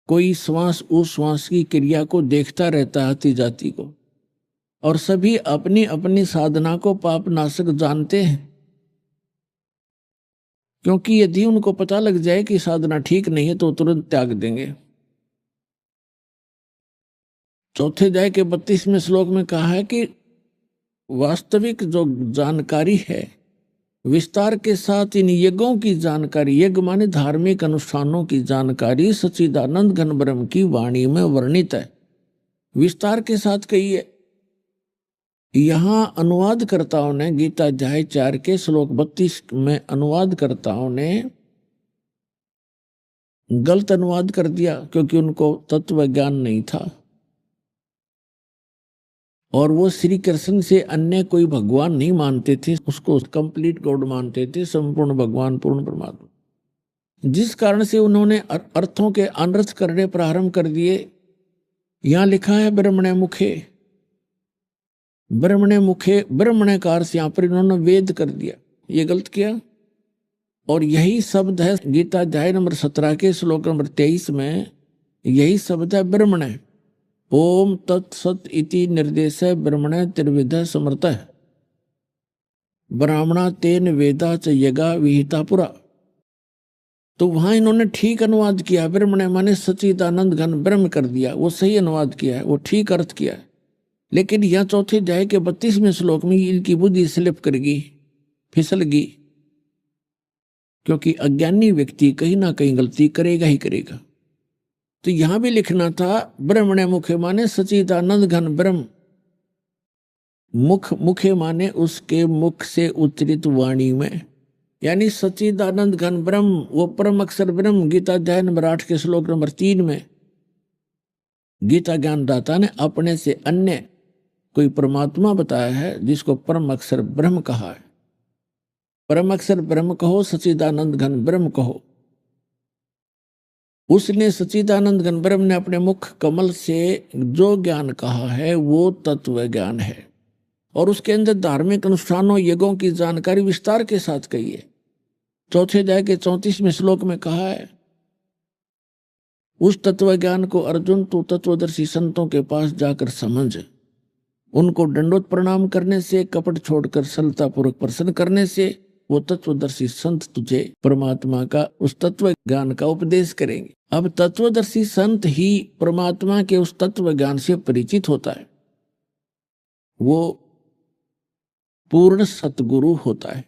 कोई श्वास उश्वास की क्रिया को देखता रहता है, आती जाती को। और सभी अपनी अपनी साधना को पाप नाशक जानते हैं, क्योंकि यदि उनको पता लग जाए कि साधना ठीक नहीं है तो तुरंत त्याग देंगे। चौथे अध्याय के 32वें श्लोक में कहा है कि वास्तविक जो जानकारी है, विस्तार के साथ इन यज्ञों की जानकारी, यज्ञ माने धार्मिक अनुष्ठानों की जानकारी सच्चिदानंद घन ब्रह्म की वाणी में वर्णित है। विस्तार के साथ कही है। यहां अनुवादकर्ताओं ने गीता अध्याय 4 के श्लोक 32 में अनुवादकर्ताओं ने गलत अनुवाद कर दिया, क्योंकि उनको तत्व ज्ञान नहीं था और वो श्री कृष्ण से अन्य कोई भगवान नहीं मानते थे, उसको कंप्लीट गॉड मानते थे, संपूर्ण भगवान, पूर्ण परमात्मा। जिस कारण से उन्होंने अर्थों के अनर्थ करने प्रारंभ कर दिए। यहां लिखा है ब्रह्मणे मुखे, ब्रह्मणे मुखे, ब्रह्मणे कार से यहां पर इन्होंने वेद कर दिया, ये गलत किया। और यही शब्द है गीता अध्याय नंबर 17 के श्लोक नंबर 23 में, यही शब्द है ब्रह्मणे। ओम तत्सत इति निर्देश ब्रह्मणे त्रिविध समर्थ ब्राह्मणा तेन वेदा च यगा विहिता पुरा। तो वहां इन्होंने ठीक अनुवाद किया, ब्रह्मणे माने सच्चिदानंद घन ब्रह्म कर दिया, वो सही अनुवाद किया है, वो ठीक अर्थ किया है। लेकिन यह चौथे अध्याय के 32वें श्लोक में इनकी बुद्धि स्लिप कर गई, फिसल गई, क्योंकि अज्ञानी व्यक्ति कहीं ना कहीं गलती करेगा ही करेगा। तो यहां भी लिखना था ब्रह्मणे मुखे माने सच्चिदानंद घन ब्रह्म, मुख मुखे माने उसके मुख से उच्चरित वाणी में, यानी सच्चिदानंद घन ब्रह्म, वो परम अक्षर ब्रह्म। गीता अध्याय नंबर 8 के श्लोक नंबर 3 में गीता ज्ञानदाता ने अपने से अन्य कोई परमात्मा बताया है, जिसको परम अक्षर ब्रह्म कहा है। परम अक्षर ब्रह्म कहो, सच्चिदानंद घन ब्रह्म कहो। उसने सच्चिदानंद घन ब्रह्म ने अपने मुख कमल से जो ज्ञान कहा है वो तत्व ज्ञान है, और उसके अंदर धार्मिक अनुष्ठानों यज्ञों की जानकारी विस्तार के साथ कही है। चौथे अध्याय के 34वें श्लोक में कहा है, उस तत्व ज्ञान को अर्जुन तू तत्वदर्शी संतों के पास जाकर समझ, उनको दंडोत प्रणाम करने से, कपट छोड़कर सरलता पूर्वक प्रसन्न करने से वो तत्वदर्शी संत तुझे परमात्मा का, उस तत्व ज्ञान का उपदेश करेंगे। अब तत्वदर्शी संत ही परमात्मा के उस तत्व ज्ञान से परिचित होता है, वो पूर्ण सतगुरु होता है।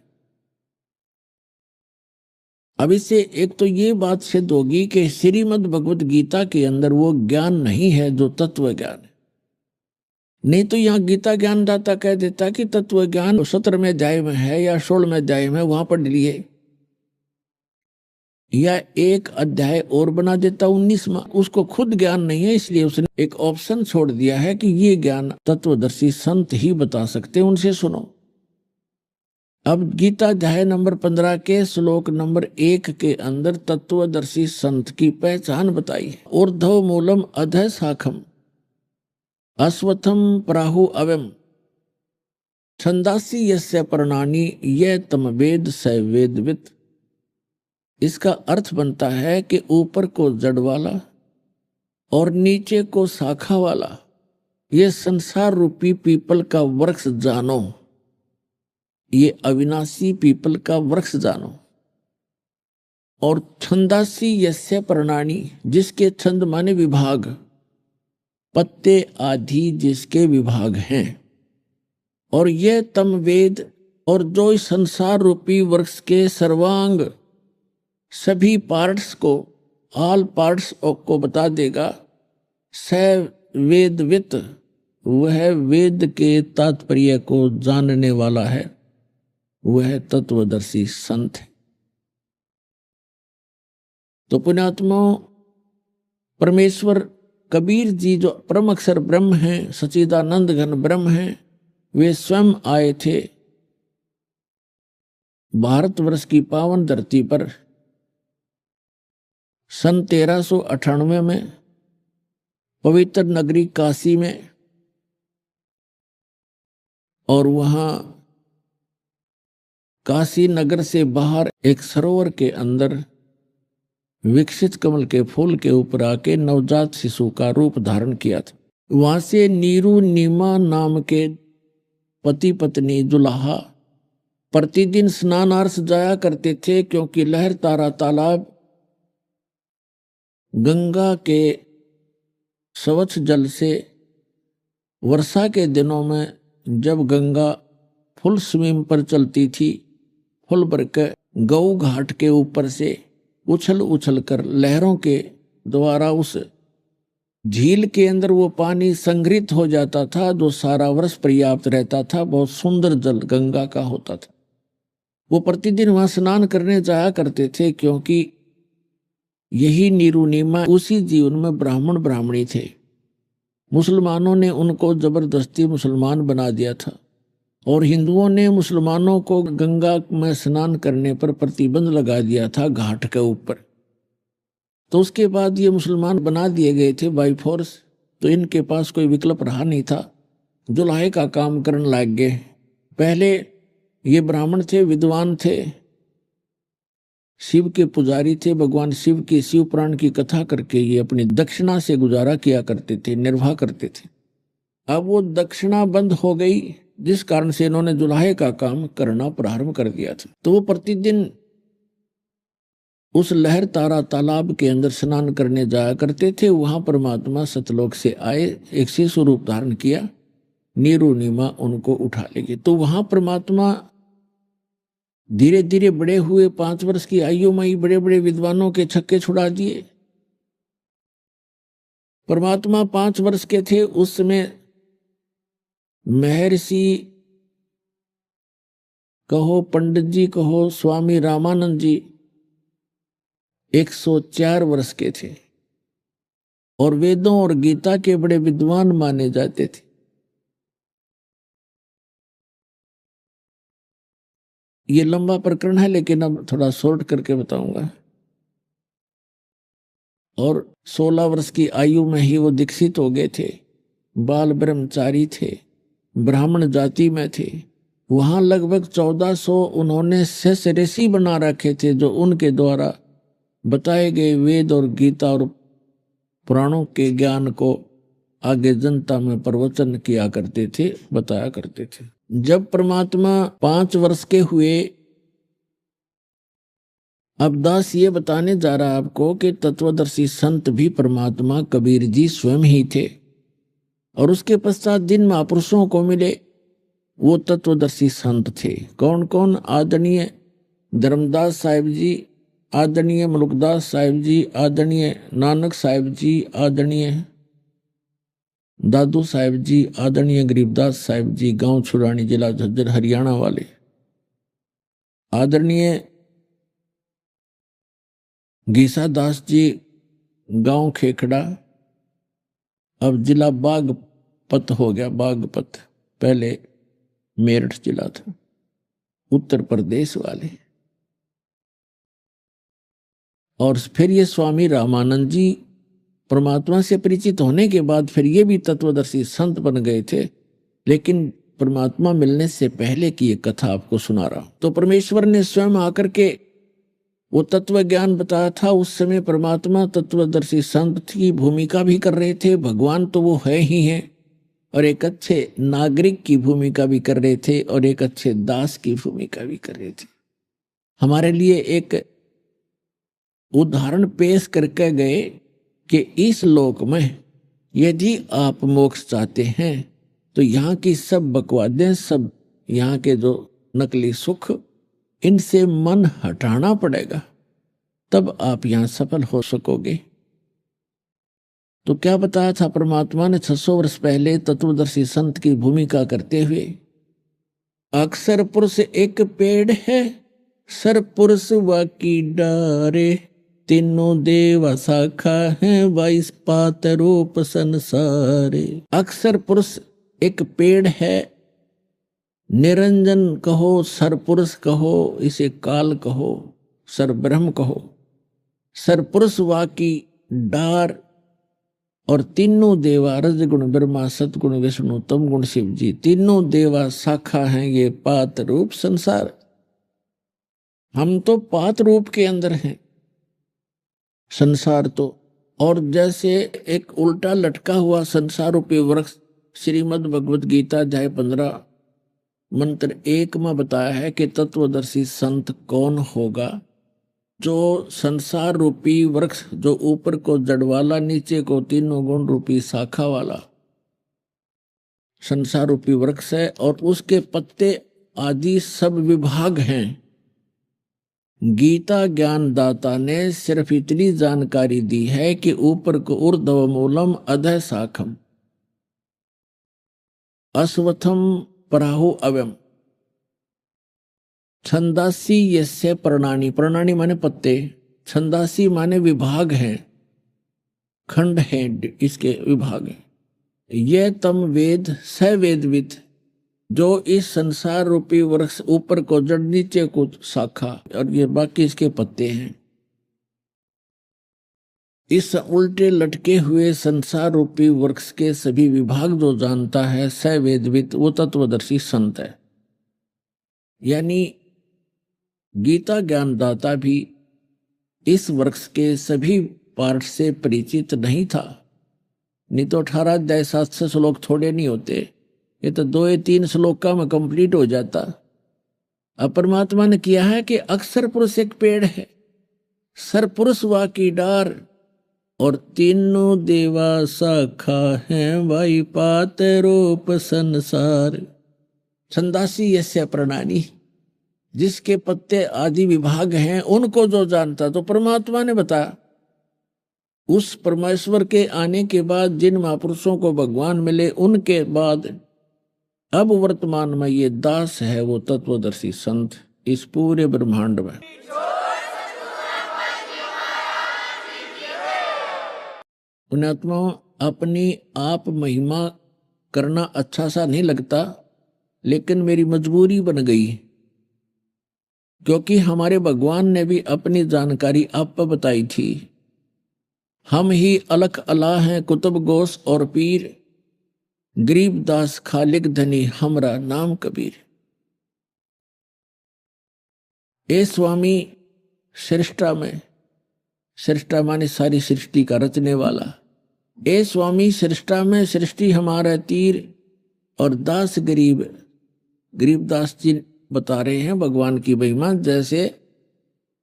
अब इससे एक तो ये बात सिद्ध होगी कि श्रीमद् भगवत गीता के अंदर वो ज्ञान नहीं है जो तत्व ज्ञान है। नहीं तो यहाँ गीता ज्ञानदाता कह देता कि तत्व ज्ञान 17वें अध्याय में है या 16वें अध्याय में, वहां पढ़ लिए, या एक अध्याय और बना देता 19वां। उसको खुद ज्ञान नहीं है, इसलिए उसने एक ऑप्शन छोड़ दिया है कि ये ज्ञान तत्वदर्शी संत ही बता सकते, उनसे सुनो। अब गीता अध्याय नंबर 15 के श्लोक नंबर 1 के अंदर तत्वदर्शी संत की पहचान बताई है। ऊर्ध्व मूलम अधः शाखम अश्वत्थम प्राहु अवम छंदासी यस्य प्रणानी यह तम वेद स वेदवित। इसका अर्थ बनता है कि ऊपर को जड़ वाला और नीचे को शाखा वाला, ये संसार रूपी पीपल का वृक्ष जानो, ये अविनाशी पीपल का वृक्ष जानो। और छंदासी यस्य प्रणानी, जिसके छंद माने विभाग, पत्ते आदि जिसके विभाग हैं, और यह तम वेद, और जो इस संसार रूपी वृक्ष के सर्वांग सभी पार्ट्स को, ऑल पार्ट्स को बता देगा, स वेदवित, वह वेद के तात्पर्य को जानने वाला है, वह तत्वदर्शी संत है। तो पुण्यात्मा, परमेश्वर कबीर जी जो परम अक्षर ब्रह्म हैं, सच्चिदानंद घन ब्रह्म हैं, वे स्वयं आए थे भारतवर्ष की पावन धरती पर सन 1398 में पवित्र नगरी काशी में, और वहां काशी नगर से बाहर एक सरोवर के अंदर विकसित कमल के फूल के ऊपर आके नवजात शिशु का रूप धारण किया था। वहां से नीरू नीमा नाम के पति पत्नी दुल्हा प्रतिदिन स्नानार्थ जाया करते थे, क्योंकि लहर तारा तालाब गंगा के स्वच्छ जल से वर्षा के दिनों में जब गंगा फुल स्विम पर चलती थी, फुल भर के गौ घाट के ऊपर से उछल उछल कर लहरों के द्वारा उस झील के अंदर वो पानी संग्रहित हो जाता था, जो सारा वर्ष पर्याप्त रहता था। बहुत सुंदर जल गंगा का होता था। वो प्रतिदिन वहां स्नान करने जाया करते थे, क्योंकि यही निरुनिमा उसी जीवन में ब्राह्मण ब्राह्मणी थे। मुसलमानों ने उनको जबरदस्ती मुसलमान बना दिया था, और हिंदुओं ने मुसलमानों को गंगा में स्नान करने पर प्रतिबंध लगा दिया था घाट के ऊपर। तो उसके बाद ये मुसलमान बना दिए गए थे बाई फोर्स। तो इनके पास कोई विकल्प रहा नहीं था, जुलाहे का काम करने लग गए। पहले ये ब्राह्मण थे, विद्वान थे, शिव के पुजारी थे, भगवान शिव के शिव पुराण की कथा करके ये अपनी दक्षिणा से गुजारा किया करते थे, निर्वाह करते थे। अब वो दक्षिणा बंद हो गई, जिस कारण से इन्होंने जुलाहे का काम करना प्रारंभ कर दिया था। तो वो प्रतिदिन उस लहर तारा तालाब के अंदर स्नान करने जाया करते थे। वहां परमात्मा सतलोक से आए, एक शिशु रूप धारण किया, निरुनिमा उनको उठा ले गई। तो वहां परमात्मा धीरे धीरे बड़े हुए। 5 वर्ष की आयु में ही बड़े बड़े विद्वानों के छक्के छुड़ा दिए। परमात्मा 5 वर्ष के थे उस समय महर्षि कहो, पंडित जी कहो, स्वामी रामानंद जी 104 वर्ष के थे, और वेदों और गीता के बड़े विद्वान माने जाते थे। ये लंबा प्रकरण है, लेकिन अब थोड़ा शॉर्ट करके बताऊंगा। और 16 वर्ष की आयु में ही वो दीक्षित हो गए थे। बाल ब्रह्मचारी थे, ब्राह्मण जाति में थे। वहां लगभग 1400 उन्होंने शिष्य ऋषि बना रखे थे, जो उनके द्वारा बताए गए वेद और गीता और पुराणों के ज्ञान को आगे जनता में प्रवचन किया करते थे, बताया करते थे। जब परमात्मा 5 वर्ष के हुए, अब दास ये बताने जा रहा आपको कि तत्वदर्शी संत भी परमात्मा कबीर जी स्वयं ही थे। और उसके पश्चात जिन महापुरुषों को मिले वो तत्वदर्शी संत थे। कौन कौन? आदरणीय धर्मदास साहिब जी, आदरणीय मलुकदास साहिब जी, आदरणीय नानक साहिब जी, आदरणीय दादू साहिब जी, आदरणीय गरीबदास साहिब जी, गांव छुरानी, जिला झज्जर, हरियाणा वाले, आदरणीय गीसा दास जी, गांव खेखड़ा, अब जिला बागपत हो गया, बागपत, पहले मेरठ जिला था, उत्तर प्रदेश वाले। और फिर ये स्वामी रामानंद जी परमात्मा से परिचित होने के बाद फिर ये भी तत्वदर्शी संत बन गए थे। लेकिन परमात्मा मिलने से पहले की ये कथा आपको सुना रहा हूं। तो परमेश्वर ने स्वयं आकर के वो तत्व ज्ञान बताया था। उस समय परमात्मा तत्वदर्शी संत की भूमिका भी कर रहे थे। भगवान तो वो है ही हैं, और एक अच्छे नागरिक की भूमिका भी कर रहे थे, और एक अच्छे दास की भूमिका भी कर रहे थे। हमारे लिए एक उदाहरण पेश करके गए कि इस लोक में यदि आप मोक्ष चाहते हैं तो यहाँ की सब बकवादें, सब यहाँ के जो नकली सुख, इनसे मन हटाना पड़ेगा, तब आप यहाँ सफल हो सकोगे। तो क्या बताया था परमात्मा ने 600 वर्ष पहले तत्वदर्शी संत की भूमिका करते हुए? अक्सर पुरुष एक पेड़ है, सर पुरुष वाकी डारे, तीनों देव शाखा है, 22 पात रूप संसारे। अक्सर पुरुष एक पेड़ है, निरंजन कहो, सर पुरुष कहो, इसे काल कहो, सर ब्रह्म कहो, सर पुरुष वाकी डार, और तीनों देवा रजगुण ब्रह्मा, सतगुण विष्णु, तम गुण शिव जी, तीनों देवा शाखा हैं ये पात रूप संसार। हम तो पात रूप के अंदर हैं, संसार तो। और जैसे एक उल्टा लटका हुआ संसार रूपी वृक्ष श्रीमद् भगवद गीता अध्याय 15 मंत्र 1 में बताया है कि तत्वदर्शी संत कौन होगा? जो संसार रूपी वृक्ष, जो ऊपर को जड़ वाला, नीचे को तीनों गुण रूपी शाखा वाला संसार रूपी वृक्ष है, और उसके पत्ते आदि सब विभाग हैं, गीता ज्ञानदाता ने सिर्फ इतनी जानकारी दी है कि ऊपर को ऊर्ध्व मूलम अधः शाखम अश्वत्थम पराहु अव्यम छंदासी यस्य प्रणानी, प्रणानी माने पत्ते, छंदासी माने विभाग हैं, खंड हैं, इसके विभाग हैं। यह तम वेद स वेदविद, जो इस संसार रूपी वृक्ष ऊपर को जड़ नीचे को शाखा और ये बाकी इसके पत्ते हैं। इस उल्टे लटके हुए संसार रूपी वृक्ष के सभी विभाग जो जानता है स वेदविद, वो तत्वदर्शी संत है। यानी गीता ज्ञानदाता भी इस वृक्ष के सभी पार्ट से परिचित नहीं था, नहीं तो 18 अध्याय 700 श्लोक थोड़े नहीं होते, ये तो 2 या 3 श्लोका में कंप्लीट हो जाता। अब परमात्मा ने किया है कि अक्षर पुरुष एक पेड़ है, सर पुरुष वा की डार, और तीनों देवा शाखा हैं, वाई पात रूप संसार। छंदासी यस्य प्रणानी, जिसके पत्ते आदि विभाग हैं उनको जो जानता, तो परमात्मा ने बताया। उस परमेश्वर के आने के बाद जिन महापुरुषों को भगवान मिले, उनके बाद अब वर्तमान में ये दास है वो तत्वदर्शी संत इस पूरे ब्रह्मांड में। पुण्यात्माओं, अपनी आप महिमा करना अच्छा सा नहीं लगता, लेकिन मेरी मजबूरी बन गई, क्योंकि हमारे भगवान ने भी अपनी जानकारी आप पर बताई थी। हम ही अलख अला हैं कुतुब गोस और पीर, गरीबदास खालिक धनी हमरा नाम कबीर। ए स्वामी सृष्टा में, सृष्टा माने सारी सृष्टि का रचने वाला, ए स्वामी सृष्टा में सृष्टि हमारा तीर, और दास गरीब, गरीबदास जी बता रहे हैं भगवान की महिमा। जैसे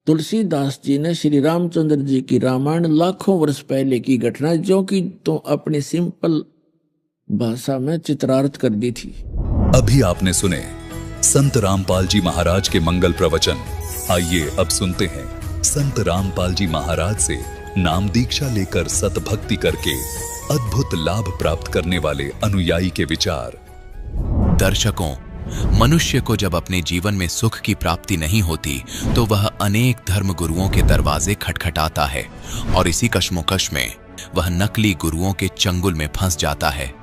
तुलसीदास जी ने श्री रामचंद्र जी की रामायण लाखों वर्ष पहले की घटना जो कि तो अपनी सिंपल भाषा में चित्रार्थ कर दी थी। अभी आपने सुने संत रामपाल जी महाराज के मंगल प्रवचन। आइए अब सुनते हैं संत रामपाल जी महाराज से नाम दीक्षा लेकर सतभक्ति करके अद्भुत लाभ प्राप्त करने वाले अनुयायी के विचार। दर्शकों, मनुष्य को जब अपने जीवन में सुख की प्राप्ति नहीं होती तो वह अनेक धर्म गुरुओं के दरवाजे खटखटाता है और इसी कश्मोकश में वह नकली गुरुओं के चंगुल में फंस जाता है।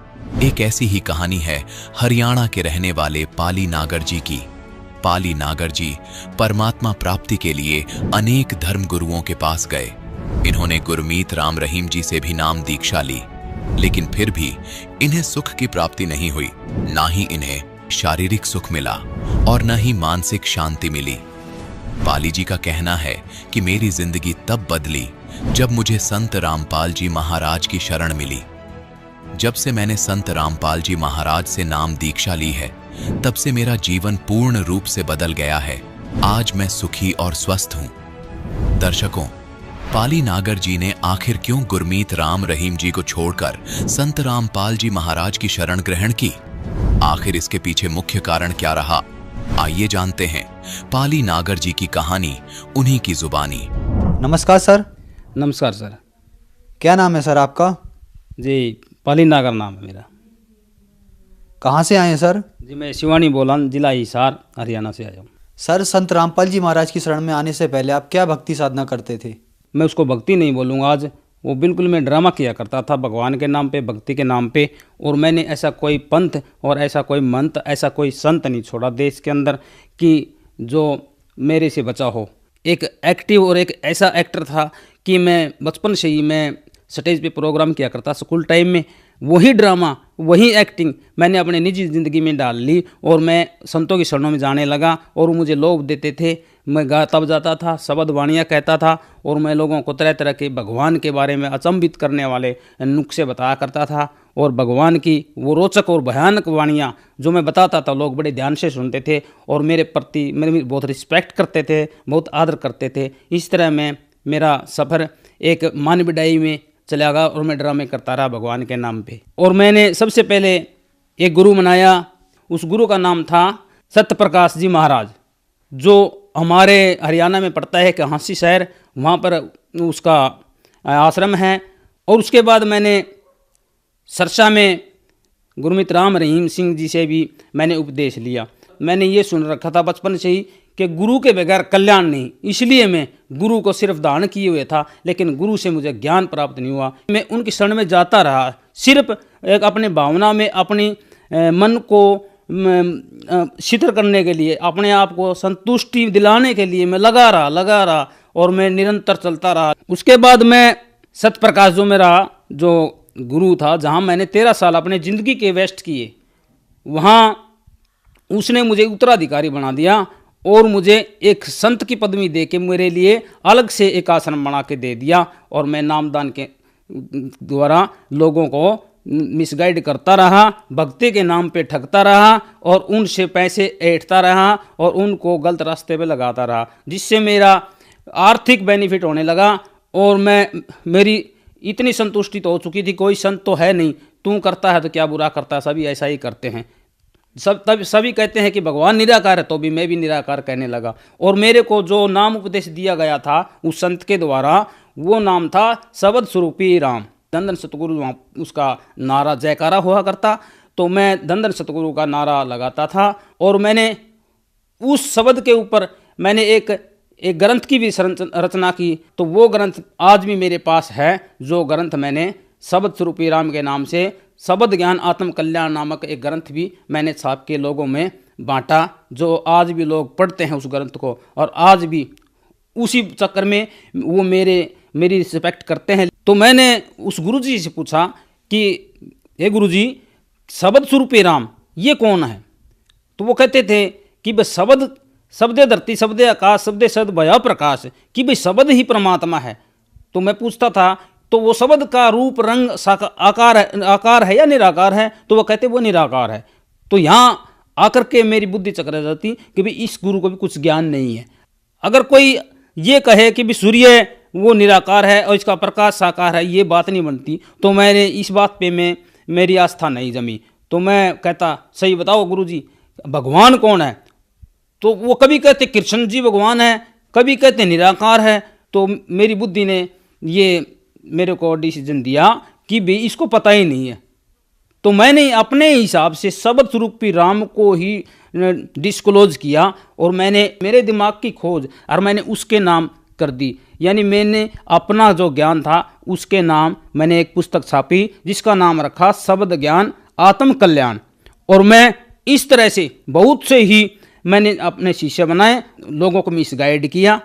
एक ऐसी ही कहानी है हरियाणा के रहने वाले पाली नागर जी की। पाली नागर जी परमात्मा प्राप्ति के लिए अनेक धर्म गुरुओं के पास गए। इन्होंने गुरमीत राम रहीम जी से भी नाम दीक्षा ली, लेकिन फिर भी इन्हें सुख की प्राप्ति नहीं हुई। ना ही इन्हें शारीरिक सुख मिला और न ही मानसिक शांति मिली। पाली जी का कहना है कि मेरी जिंदगी तब बदली जब मुझे संत रामपाल जी महाराज की शरण मिली। जब से मैंने संत रामपाल जी महाराज से नाम दीक्षा ली है, तब से मेरा जीवन पूर्ण रूप से बदल गया है। आज मैं सुखी और स्वस्थ हूं। दर्शकों, पाली नागर जी ने आखिर क्यों गुरमीत राम रहीम जी को छोड़कर संत रामपाल जी महाराज की शरण ग्रहण की? आखिर इसके पीछे मुख्य कारण क्या रहा? आइए जानते हैं पाली नागर जी की कहानी उन्हीं की जुबानी। नमस्कार सर। नमस्कार सर। क्या नाम है सर आपका? जी, पाली नागर नाम है मेरा। कहाँ से आए हैं सर? जी, मैं शिवानी बोलान, जिला हिसार, हरियाणा से आया हूँ। सर, संत रामपाल जी महाराज की शरण में आने से पहले आप क्या भक्ति साधना करते थे? मैं उसको भक्ति नहीं बोलूँगा आज, वो बिल्कुल मैं ड्रामा किया करता था भगवान के नाम पे, भक्ति के नाम पे। और मैंने ऐसा कोई पंथ और ऐसा कोई मंत्र, ऐसा कोई संत नहीं छोड़ा देश के अंदर कि जो मेरे से बचा हो। एक एक्टिव और एक ऐसा एक्टर था कि मैं बचपन से ही मैं स्टेज पे प्रोग्राम किया करता स्कूल टाइम में। वही ड्रामा, वही एक्टिंग मैंने अपने निजी ज़िंदगी में डाल ली और मैं संतों की शरणों में जाने लगा। और मुझे लोग देते थे, मैं गा तब जाता था, शब्द वाणियाँ कहता था और मैं लोगों को तरह तरह के भगवान के बारे में अचंभित करने वाले नुस्खे बताया करता था। और भगवान की वो रोचक और भयानक वाणियाँ जो मैं बताता था, लोग बड़े ध्यान से सुनते थे और मेरे प्रति मेरी बहुत रिस्पेक्ट करते थे, बहुत आदर करते थे। इस तरह में मेरा सफ़र एक मान बिडाई में चला गया और मैं ड्रामे करता रहा भगवान के नाम पे। और मैंने सबसे पहले एक गुरु बनाया, उस गुरु का नाम था सत्य प्रकाश जी महाराज, जो हमारे हरियाणा में पड़ता है कि हाँसी शहर, वहाँ पर उसका आश्रम है। और उसके बाद मैंने सरसा में गुरमीत राम रहीम सिंह जी से भी मैंने उपदेश लिया। मैंने ये सुन रखा था बचपन से ही कि गुरु के बगैर कल्याण नहीं, इसलिए मैं गुरु को सिर्फ धारण किए हुए था, लेकिन गुरु से मुझे ज्ञान प्राप्त नहीं हुआ। मैं उनकी शरण में जाता रहा, सिर्फ एक अपने भावना में अपनी मन को शिथिल करने के लिए, अपने आप को संतुष्टि दिलाने के लिए मैं लगा रहा और मैं निरंतर चलता रहा। उसके बाद मैं सतप्रकाश जो मेरा जो गुरु था, जहाँ मैंने 13 साल अपने ज़िंदगी के वेस्ट किए, वहाँ उसने मुझे उत्तराधिकारी बना दिया और मुझे एक संत की पदवी दे के मेरे लिए अलग से एक आश्रम बना के दे दिया। और मैं नामदान के द्वारा लोगों को मिसगाइड करता रहा, भक्ति के नाम पे ठगता रहा और उनसे पैसे ऐंठता रहा और उनको गलत रास्ते पे लगाता रहा, जिससे मेरा आर्थिक बेनिफिट होने लगा। और मेरी इतनी संतुष्टि तो हो चुकी थी, कोई संत तो है नहीं, तू करता है तो क्या बुरा करता है, सभी ऐसा ही करते हैं। सभी कहते हैं कि भगवान निराकार है, तो भी मैं भी निराकार कहने लगा। और मेरे को जो नाम उपदेश दिया गया था उस संत के द्वारा, वो नाम था शब्द स्वरूपी राम। धन धन सतगुरु, वहाँ उसका नारा जयकारा हुआ करता, तो मैं धन धन सतगुरु का नारा लगाता था। और मैंने उस शब्द के ऊपर मैंने एक ग्रंथ की भी रचना की, तो वो ग्रंथ आज भी मेरे पास है। जो ग्रंथ मैंने शब्द स्वरूपी राम के नाम से शब्द ज्ञान आत्म कल्याण नामक एक ग्रंथ भी मैंने छाप के लोगों में बांटा, जो आज भी लोग पढ़ते हैं उस ग्रंथ को, और आज भी उसी चक्कर में वो मेरी रिस्पेक्ट करते हैं। तो मैंने उस गुरुजी से पूछा कि हे गुरुजी, शब्द स्वरूपी राम ये कौन है? तो वो कहते थे कि बस शब्दे धरती, शब्दे आकाश, शब्दे सद भया प्रकाश, कि भाई शब्द ही परमात्मा है। तो मैं पूछता था तो वो शब्द का रूप रंग आकार है या निराकार है? तो वो कहते वो निराकार है। तो यहाँ आकर के मेरी बुद्धि चकर जाती कि भाई इस गुरु को भी कुछ ज्ञान नहीं है। अगर कोई ये कहे कि भाई सूर्य वो निराकार है और इसका प्रकाश साकार है, ये बात नहीं बनती। तो मैंने इस बात पे मेरी आस्था नहीं जमी। तो मैं कहता सही बताओ गुरुजी, भगवान कौन है? तो वो कभी कहते कृष्ण जी भगवान है, कभी कहते निराकार है। तो मेरी बुद्धि ने ये मेरे को डिसीजन दिया कि भाई इसको पता ही नहीं है। तो मैंने अपने हिसाब से शब्द स्वरूपी राम को ही डिस्क्लोज किया और मैंने मेरे दिमाग की खोज और मैंने उसके नाम कर दी। यानी मैंने अपना जो ज्ञान था उसके नाम मैंने एक पुस्तक छापी जिसका नाम रखा शब्द ज्ञान आत्म कल्याण। और मैं इस तरह से बहुत से ही मैंने अपने शिष्य बनाए, लोगों को मिसगाइड किया।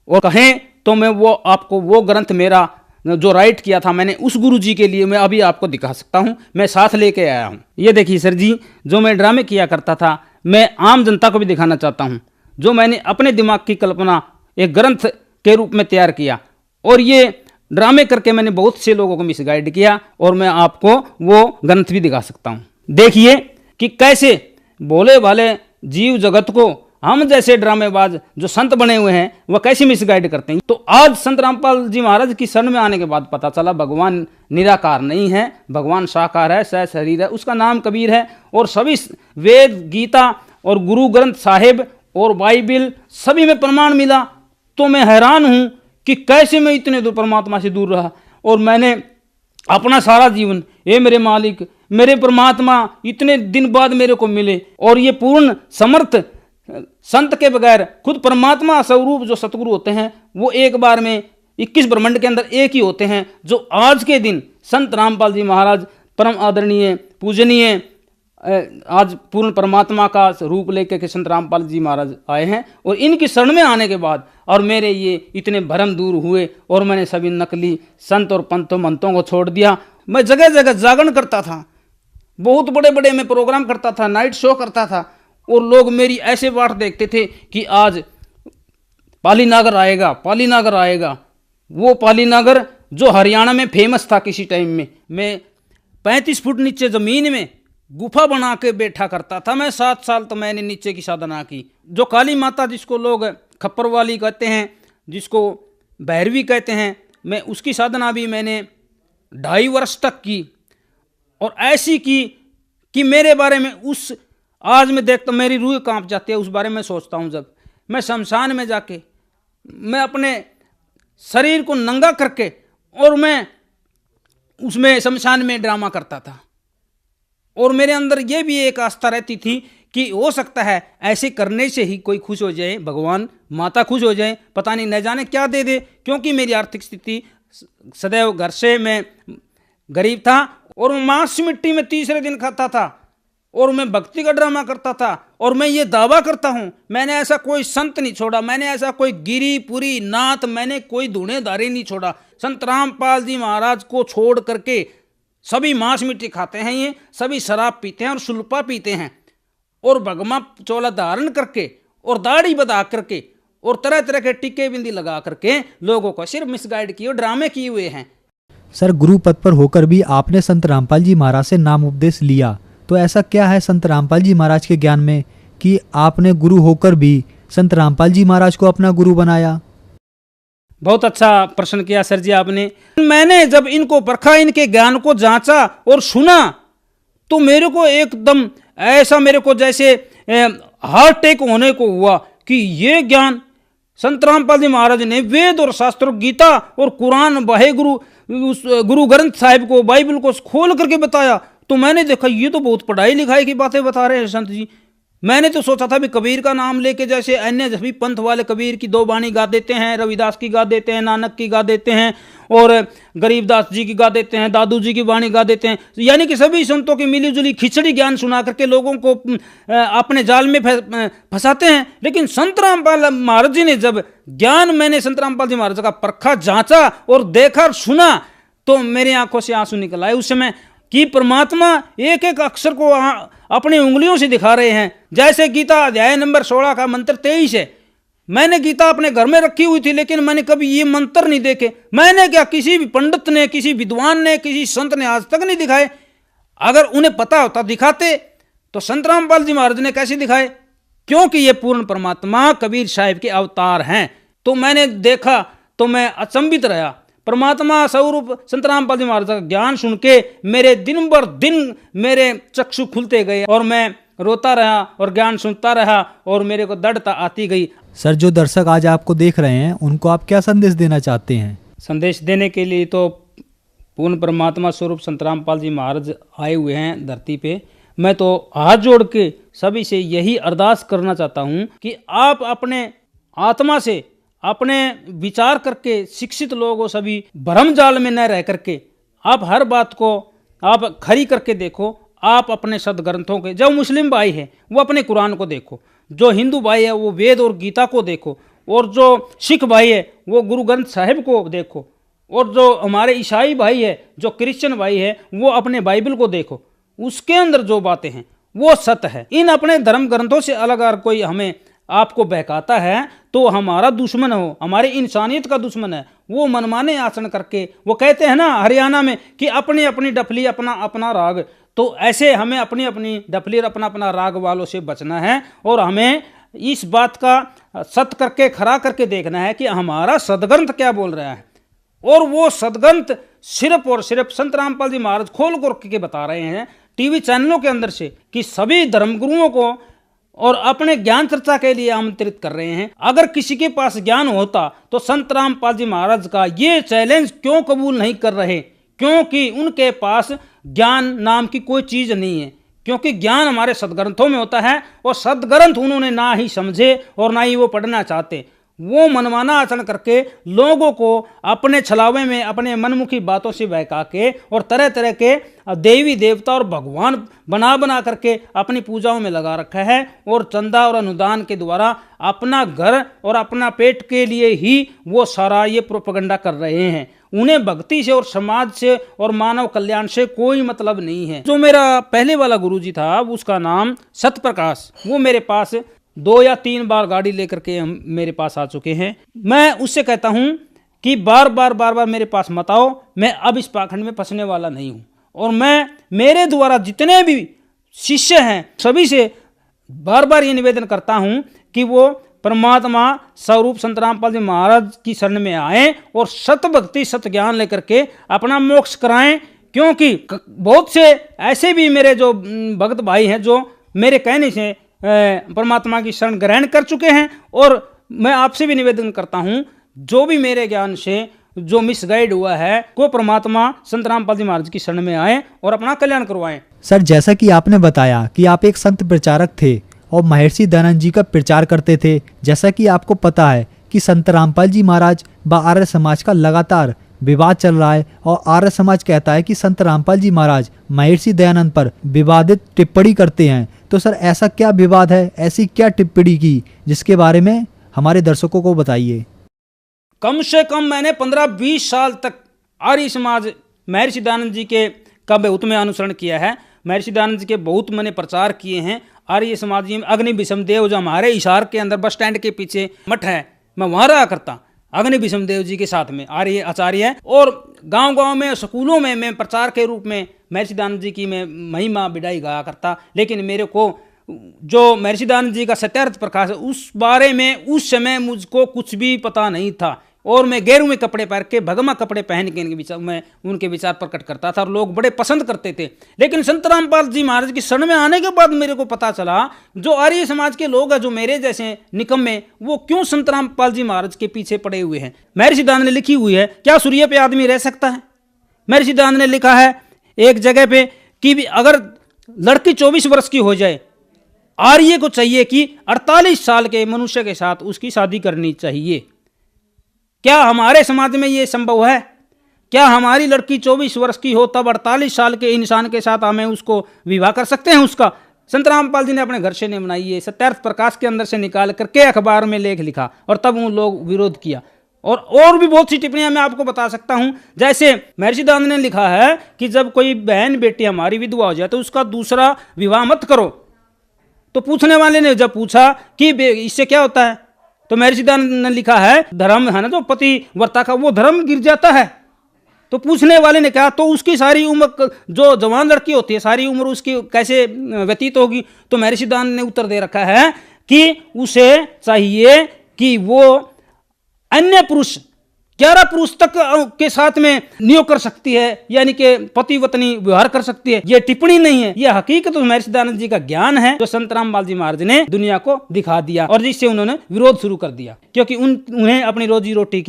और कहें तो मैं वो आपको वो ग्रंथ मेरा जो राइट किया था मैंने उस गुरु जी के लिए मैं अभी आपको दिखा सकता हूँ, मैं साथ लेके आया हूँ। ये देखिए सर जी, जो मैं ड्रामे किया करता था मैं आम जनता को भी दिखाना चाहता हूँ। जो मैंने अपने दिमाग की कल्पना एक ग्रंथ के रूप में तैयार किया और ये ड्रामे करके मैंने बहुत से लोगों को मिसगाइड किया और मैं आपको वो ग्रंथ भी दिखा सकता हूँ। देखिए कि कैसे भोले भाले जीव जगत को हम जैसे ड्रामेबाज जो संत बने हुए हैं वह कैसे मिसगाइड करते हैं। तो आज संत रामपाल जी महाराज की शरण में आने के बाद पता चला भगवान निराकार नहीं है, भगवान साकार है, सह शरीर है, उसका नाम कबीर है। और सभी वेद गीता और गुरु ग्रंथ साहिब और बाइबिल सभी में प्रमाण मिला। तो मैं हैरान हूं कि कैसे मैं इतने दूर परमात्मा से दूर रहा। और मैंने अपना सारा जीवन, ये मेरे मालिक, मेरे परमात्मा इतने दिन बाद मेरे को मिले और ये पूर्ण समर्थ संत के बगैर खुद परमात्मा स्वरूप जो सतगुरु होते हैं वो एक बार में 21 ब्रह्मांड के अंदर एक ही होते हैं। जो आज के दिन संत रामपाल जी महाराज परम आदरणीय पूजनीय आज पूर्ण परमात्मा का रूप लेकर के संत रामपाल जी महाराज आए हैं। और इनकी शरण में आने के बाद और मेरे ये इतने भरम दूर हुए और मैंने सभी नकली संत और पंतों मंतों को छोड़ दिया। मैं जगह जगह जागरण करता था, बहुत बड़े बड़े मैं प्रोग्राम करता था, नाइट शो करता था और लोग मेरी ऐसे बात देखते थे कि आज पालीनागर आएगा, पालीनागर आएगा। वो पालीनागर जो हरियाणा में फेमस था किसी टाइम में। मैं 35 फुट नीचे ज़मीन में गुफा बना के बैठा करता था। मैं 7 साल तो मैंने नीचे की साधना की। जो काली माता जिसको लोग खप्पर वाली कहते हैं, जिसको भैरवी कहते हैं, मैं उसकी साधना भी मैंने 2.5 वर्ष तक की। और ऐसी की कि मेरे बारे में उस आज मैं देखता मेरी रूह कांप जाती है उस बारे में सोचता हूँ। जब मैं शमशान में जाके मैं अपने शरीर को नंगा करके और मैं उसमें शमशान में ड्रामा करता था। और मेरे अंदर ये भी एक आस्था रहती थी कि हो सकता है ऐसे करने से ही कोई खुश हो जाए, भगवान माता खुश हो जाए, पता नहीं न जाने क्या दे दे। क्योंकि मेरी आर्थिक स्थिति सदैव घर से मैं गरीब था और मांस मिट्टी में तीसरे दिन खाता था और मैं भक्ति का ड्रामा करता था। और मैं ये दावा करता हूँ, मैंने ऐसा कोई संत नहीं छोड़ा, मैंने ऐसा कोई गिरी पुरी नाथ, मैंने कोई धूणेदारी नहीं छोड़ा। संत रामपाल जी महाराज को छोड़ करके सभी मांस मिट्टी खाते हैं, ये सभी शराब पीते हैं और सुल्पा पीते हैं और भगमा चोला धारण करके और दाढ़ी बधा करके और तरह तरह के टिक्के बिंदी लगा करके लोगों को सिर्फ मिसगाइड किए और ड्रामे किए हुए हैं। सर, गुरु पद पर होकर भी आपने संत रामपाल जी महाराज से नाम उपदेश लिया, तो ऐसा क्या है संत रामपाल जी महाराज के ज्ञान में कि आपने गुरु होकर भी संत रामपाल जी महाराज को अपना गुरु बनाया? बहुत अच्छा प्रश्न किया सर जी आपने। मैंने जब इनको परखा, इनके ज्ञान को जांचा और सुना, तो मेरे को एकदम ऐसा मेरे को जैसे हार्ट अटैक होने को हुआ कि ये ज्ञान संत रामपाल जी महाराज ने वेद और शास्त्रों, गीता और कुरान, वाहे गुरु ग्रंथ साहिब को, बाइबल को खोल करके बताया। तो मैंने देखा ये तो बहुत पढ़ाई लिखाई की बातें बता रहे हैं संत जी। मैंने तो सोचा था भी कबीर का नाम लेके जैसे अन्य सभी पंथ वाले कबीर की 2 बाणी गा देते हैं, रविदास की गा देते हैं, नानक की गा देते हैं और गरीबदास जी की गा देते हैं, दादू जी की बाणी गा देते हैं, यानी कि सभी संतों की मिलीजुली खिचड़ी ज्ञान सुना करके लोगों को अपने जाल में फंसाते हैं। लेकिन संत रामपाल महाराज जी ने जब ज्ञान, मैंने संत रामपाल जी महाराज का परखा, जांचा और देखा और सुना, तो मेरी आंखों से आंसू निकल आए उस समय कि परमात्मा एक एक अक्षर को अपनी उंगलियों से दिखा रहे हैं। जैसे गीता अध्याय नंबर 16 का मंत्र 23 है। मैंने गीता अपने घर में रखी हुई थी, लेकिन मैंने कभी ये मंत्र नहीं देखे। मैंने क्या, किसी भी पंडित ने, किसी विद्वान ने, किसी संत ने आज तक नहीं दिखाए। अगर उन्हें पता होता दिखाते, तो संत रामपाल जी महाराज ने कैसे दिखाए? क्योंकि ये पूर्ण परमात्मा कबीर साहिब के अवतार हैं। तो मैंने देखा तो मैं अचंभित रहा। परमात्मा स्वरूप संत रामपाल जी महाराज का ज्ञान सुन के मेरे दिन बर दिन मेरे चक्षु खुलते गए और मैं रोता रहा और ज्ञान सुनता रहा और मेरे को दृढ़ता आती गई। सर, जो दर्शक आज आपको देख रहे हैं उनको आप क्या संदेश देना चाहते हैं? संदेश देने के लिए तो पूर्ण परमात्मा स्वरूप संत रामपाल जी महाराज आए हुए हैं धरती पे। मैं तो हाथ जोड़ के सभी से यही अरदास करना चाहता हूँ कि आप अपने आत्मा से, अपने विचार करके, शिक्षित लोगों सभी भ्रम जाल में न रह करके आप हर बात को आप खरी करके देखो। आप अपने सदग्रंथों के, जो मुस्लिम भाई है वो अपने कुरान को देखो, जो हिंदू भाई है वो वेद और गीता को देखो, और जो सिख भाई है वो गुरु ग्रंथ साहिब को देखो, और जो हमारे ईसाई भाई है, जो क्रिश्चियन भाई है, वो अपने बाइबल को देखो। उसके अंदर जो बातें हैं वो सत्य है। इन अपने धर्म ग्रंथों से अलग अगर कोई हमें आपको बहकाता है तो हमारा दुश्मन हो, हमारी इंसानियत का दुश्मन है। वो मनमाने आचरण करके, वो कहते हैं ना हरियाणा में कि अपनी अपनी डफली अपना अपना राग, तो ऐसे हमें अपनी अपनी डफली और अपना अपना राग वालों से बचना है। और हमें इस बात का सत्य करके, खरा करके देखना है कि हमारा सदग्रंथ क्या बोल रहा है। और वो सदग्रंथ सिर्फ और सिर्फ संत रामपाल जी महाराज खोल करके बता रहे हैं टीवी चैनलों के अंदर से कि सभी धर्मगुरुओं को और अपने ज्ञान चर्चा के लिए आमंत्रित कर रहे हैं। अगर किसी के पास ज्ञान होता तो संत रामपाल जी महाराज का ये चैलेंज क्यों कबूल नहीं कर रहे? क्योंकि उनके पास ज्ञान नाम की कोई चीज नहीं है। क्योंकि ज्ञान हमारे सदग्रंथों में होता है और सदग्रंथ उन्होंने ना ही समझे और ना ही वो पढ़ना चाहते। वो मनमाना आचरण करके लोगों को अपने छलावे में, अपने मनमुखी बातों से बहका के और तरह तरह के देवी देवता और भगवान बना बना करके अपनी पूजाओं में लगा रखा है। और चंदा और अनुदान के द्वारा अपना घर और अपना पेट के लिए ही वो सारा ये प्रोपेगेंडा कर रहे हैं। उन्हें भक्ति से और समाज से और मानव कल्याण से कोई मतलब नहीं है। जो मेरा पहले वाला गुरुजी था उसका नाम सतप्रकाश, वो मेरे पास 2 या 3 बार गाड़ी लेकर के मेरे पास आ चुके हैं। मैं उससे कहता हूं कि बार बार मेरे पास मत आओ, मैं अब इस पाखंड में फंसने वाला नहीं हूं। और मैं मेरे द्वारा जितने भी शिष्य हैं सभी से बार ये निवेदन करता हूं कि वो परमात्मा स्वरूप संत रामपाल जी महाराज की शरण में आए और सत भक्ति सत ज्ञान लेकर के अपना मोक्ष कराएं। क्योंकि बहुत से ऐसे भी मेरे जो भक्त भाई हैं जो मेरे कहने से परमात्मा की शरण ग्रहण कर चुके हैं। और मैं आपसे भी निवेदन करता हूं, जो भी मेरे ज्ञान से जो मिसगाइड हुआ है, को परमात्मा संत रामपाल जी महाराज की शरण में आए और अपना कल्याण करवाएं। सर, जैसा कि आपने बताया कि आप एक संत प्रचारक थे और महर्षि दयानंद जी का प्रचार करते थे, जैसा कि आपको पता है कि संत रामपाल जी महाराज व आर्य समाज का लगातार विवाद चल रहा है और आर्य समाज कहता है कि संत रामपाल जी महाराज महर्षि दयानंद पर विवादित टिप्पणी करते हैं। तो सर, ऐसा क्या विवाद है, ऐसी क्या टिप्पणी की जिसके बारे में हमारे दर्शकों को बताइए। कम से कम मैंने 15-20 साल तक आर्य समाज महर्षि दयानंद जी के का बहुत में अनुसरण किया है। महर्षि दयानंद जी के बहुत मैंने प्रचार किए हैं। आर्य समाज में अग्नि विषम देव, जो हमारे हिसार के अंदर बस स्टैंड के पीछे मठ है, मैं वहां रहा करता अग्नि विषम देव जी के साथ में आर्य आचार्य है। और गांव-गांव में, स्कूलों में मैं प्रचार के रूप में महर्षि दयानंद जी की मैं महिमा बिडाई गाया करता। लेकिन मेरे को जो महर्षि दयानंद जी का सत्यार्थ प्रकाश है, उस बारे में उस समय मुझको कुछ भी पता नहीं था। और मैं गेरुए कपड़े पहन के, भगमा कपड़े पहन के मैं उनके विचार प्रकट करता था और लोग बड़े पसंद करते थे। लेकिन संत रामपाल जी महाराज की शरण में आने के बाद मेरे को पता चला, जो आर्य समाज के लोग हैं, जो मेरे जैसे निकम्मे, वो क्यों संत रामपाल जी महाराज के पीछे पड़े हुए हैं। महर्षि दयानंद ने लिखी हुई है, क्या सूर्य पे आदमी रह सकता है। महर्षि दयानंद ने लिखा है एक जगह पे कि अगर लड़की 24 वर्ष की हो जाए, आर्य को चाहिए कि 48 साल के मनुष्य के साथ उसकी शादी करनी चाहिए। क्या हमारे समाज में ये संभव है? क्या हमारी लड़की 24 वर्ष की हो तब 48 साल के इंसान के साथ हमें उसको विवाह कर सकते हैं? उसका संत रामपाल जी ने अपने घर से नहीं बनाई है, सत्यार्थ प्रकाश के अंदर से निकाल करके अखबार में लेख लिखा और तब उन लोग विरोध किया। और भी बहुत सी टिप्पणियां मैं आपको बता सकता हूं। जैसे महर्षि दयानंद ने लिखा है कि जब कोई बहन बेटी हमारी विधवा हो जाए तो उसका दूसरा विवाह मत करो। तो पूछने वाले ने जब पूछा कि इससे क्या होता है, तो महर्षि दयानंद ने लिखा है, धर्म है ना जो पति वर्ता का, वो धर्म गिर जाता है। तो पूछने वाले ने कहा, तो उसकी सारी उम्र, जो जवान लड़की होती है, सारी उम्र उसकी कैसे व्यतीत होगी? तो महर्षि दयानंद ने उत्तर दे रखा है कि उसे चाहिए कि वो अन्य पुरुष 11 पुरुष तक के साथ में नियोग कर सकती है, यानी कि पति पत्नी व्यवहार कर सकती है। ये टिप्पणी नहीं है, ये हकीकत महर्षि दयानंद जी का ज्ञान है, जो संत रामपाल जी महाराज ने दुनिया को दिखा दिया और जिससे उन्होंने विरोध शुरू कर दिया। क्योंकि उन्हें अपनी रोजी रोटी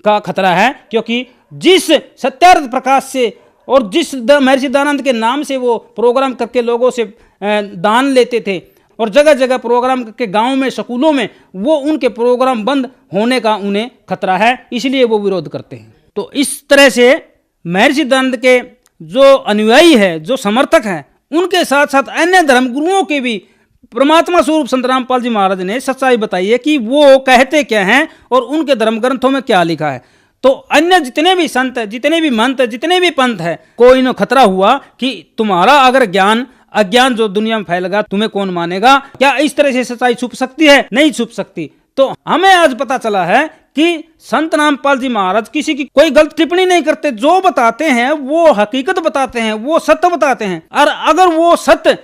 का खतरा है। क्योंकि जिस सत्यार्थ प्रकाश से और जिस महर्षि दयानंद के नाम से वो प्रोग्राम करके लोगों से दान लेते थे और जगह जगह प्रोग्राम करके गांव में, स्कूलों में, वो उनके प्रोग्राम बंद होने का उन्हें खतरा है, इसलिए वो विरोध करते हैं। तो इस तरह से महर्षि दयानंद के जो अनुयायी है, जो समर्थक हैं, उनके साथ साथ अन्य धर्मगुरुओं के भी परमात्मा स्वरूप संत रामपाल जी महाराज ने सच्चाई बताई है कि वो कहते क्या हैं और उनके धर्म ग्रंथों में क्या लिखा है। तो अन्य जितने भी संत, जितने भी मंत, जितने भी पंथ है, कोई न खतरा हुआ कि तुम्हारा अगर अज्ञान जो दुनिया में फैलेगा, तुम्हें कौन मानेगा? क्या इस तरह से सच्चाई छुप सकती है? नहीं छुप सकती। तो हमें आज पता चला है कि संत रामपाल जी महाराज किसी की कोई गलत टिप्पणी नहीं करते। जो बताते हैं वो हकीकत बताते हैं, वो सत्य बताते हैं। और अगर वो सत्य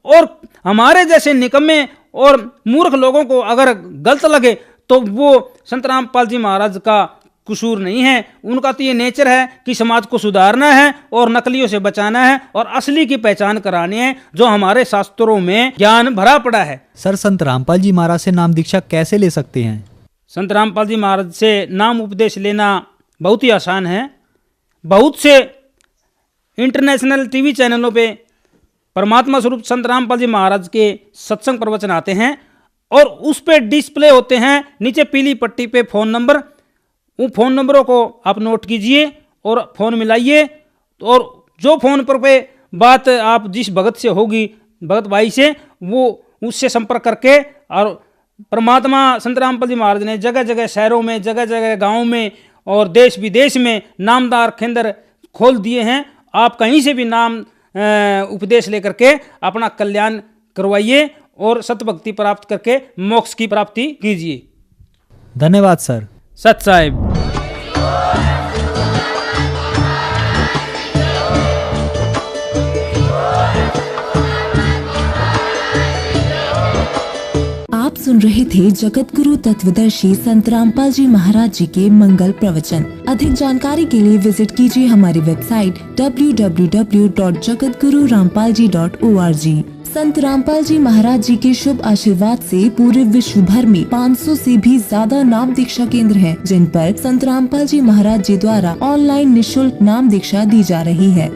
और हमारे जैसे निकम्मे और मूर्ख लोगों को अगर गलत लगे तो वो संत रामपाल जी महाराज का कसूर नहीं है। उनका तो ये नेचर है कि समाज को सुधारना है और नकलियों से बचाना है और असली की पहचान करानी है, जो हमारे शास्त्रों में ज्ञान भरा पड़ा है। सर, संत रामपाल जी महाराज से नाम दीक्षा कैसे ले सकते हैं? संत रामपाल जी महाराज से नाम उपदेश लेना बहुत ही आसान है। बहुत से इंटरनेशनल टीवी चैनलों पे परमात्मा स्वरूप संत रामपाल जी महाराज के सत्संग प्रवचन आते हैं और उस पे डिस्प्ले होते हैं नीचे पीली पट्टी पे फ़ोन नंबर। उन फ़ोन नंबरों को आप नोट कीजिए और फ़ोन मिलाइए और जो फ़ोन पर पे बात आप जिस भगत से होगी, भगत भाई से, वो उससे संपर्क करके, और परमात्मा संत रामपाल जी महाराज ने जगह जगह शहरों में, जगह जगह गाँव में और देश विदेश में नामदार केंद्र खोल दिए हैं। आप कहीं से भी नाम उपदेश लेकर के अपना कल्याण करवाइए और सतभक्ति प्राप्त करके मोक्ष की प्राप्ति कीजिए। धन्यवाद सर। सत साहिब। आप सुन रहे थे जगत गुरु तत्वदर्शी संत रामपाल जी महाराज जी के मंगल प्रवचन। अधिक जानकारी के लिए विजिट कीजिए हमारी वेबसाइट www.jagatgururampalji.org। संत रामपाल जी महाराज जी के शुभ आशीर्वाद से पूरे विश्व भर में 500 से भी ज्यादा नाम दीक्षा केंद्र हैं, जिन पर संत रामपाल जी महाराज जी द्वारा ऑनलाइन निःशुल्क नाम दीक्षा दी जा रही है।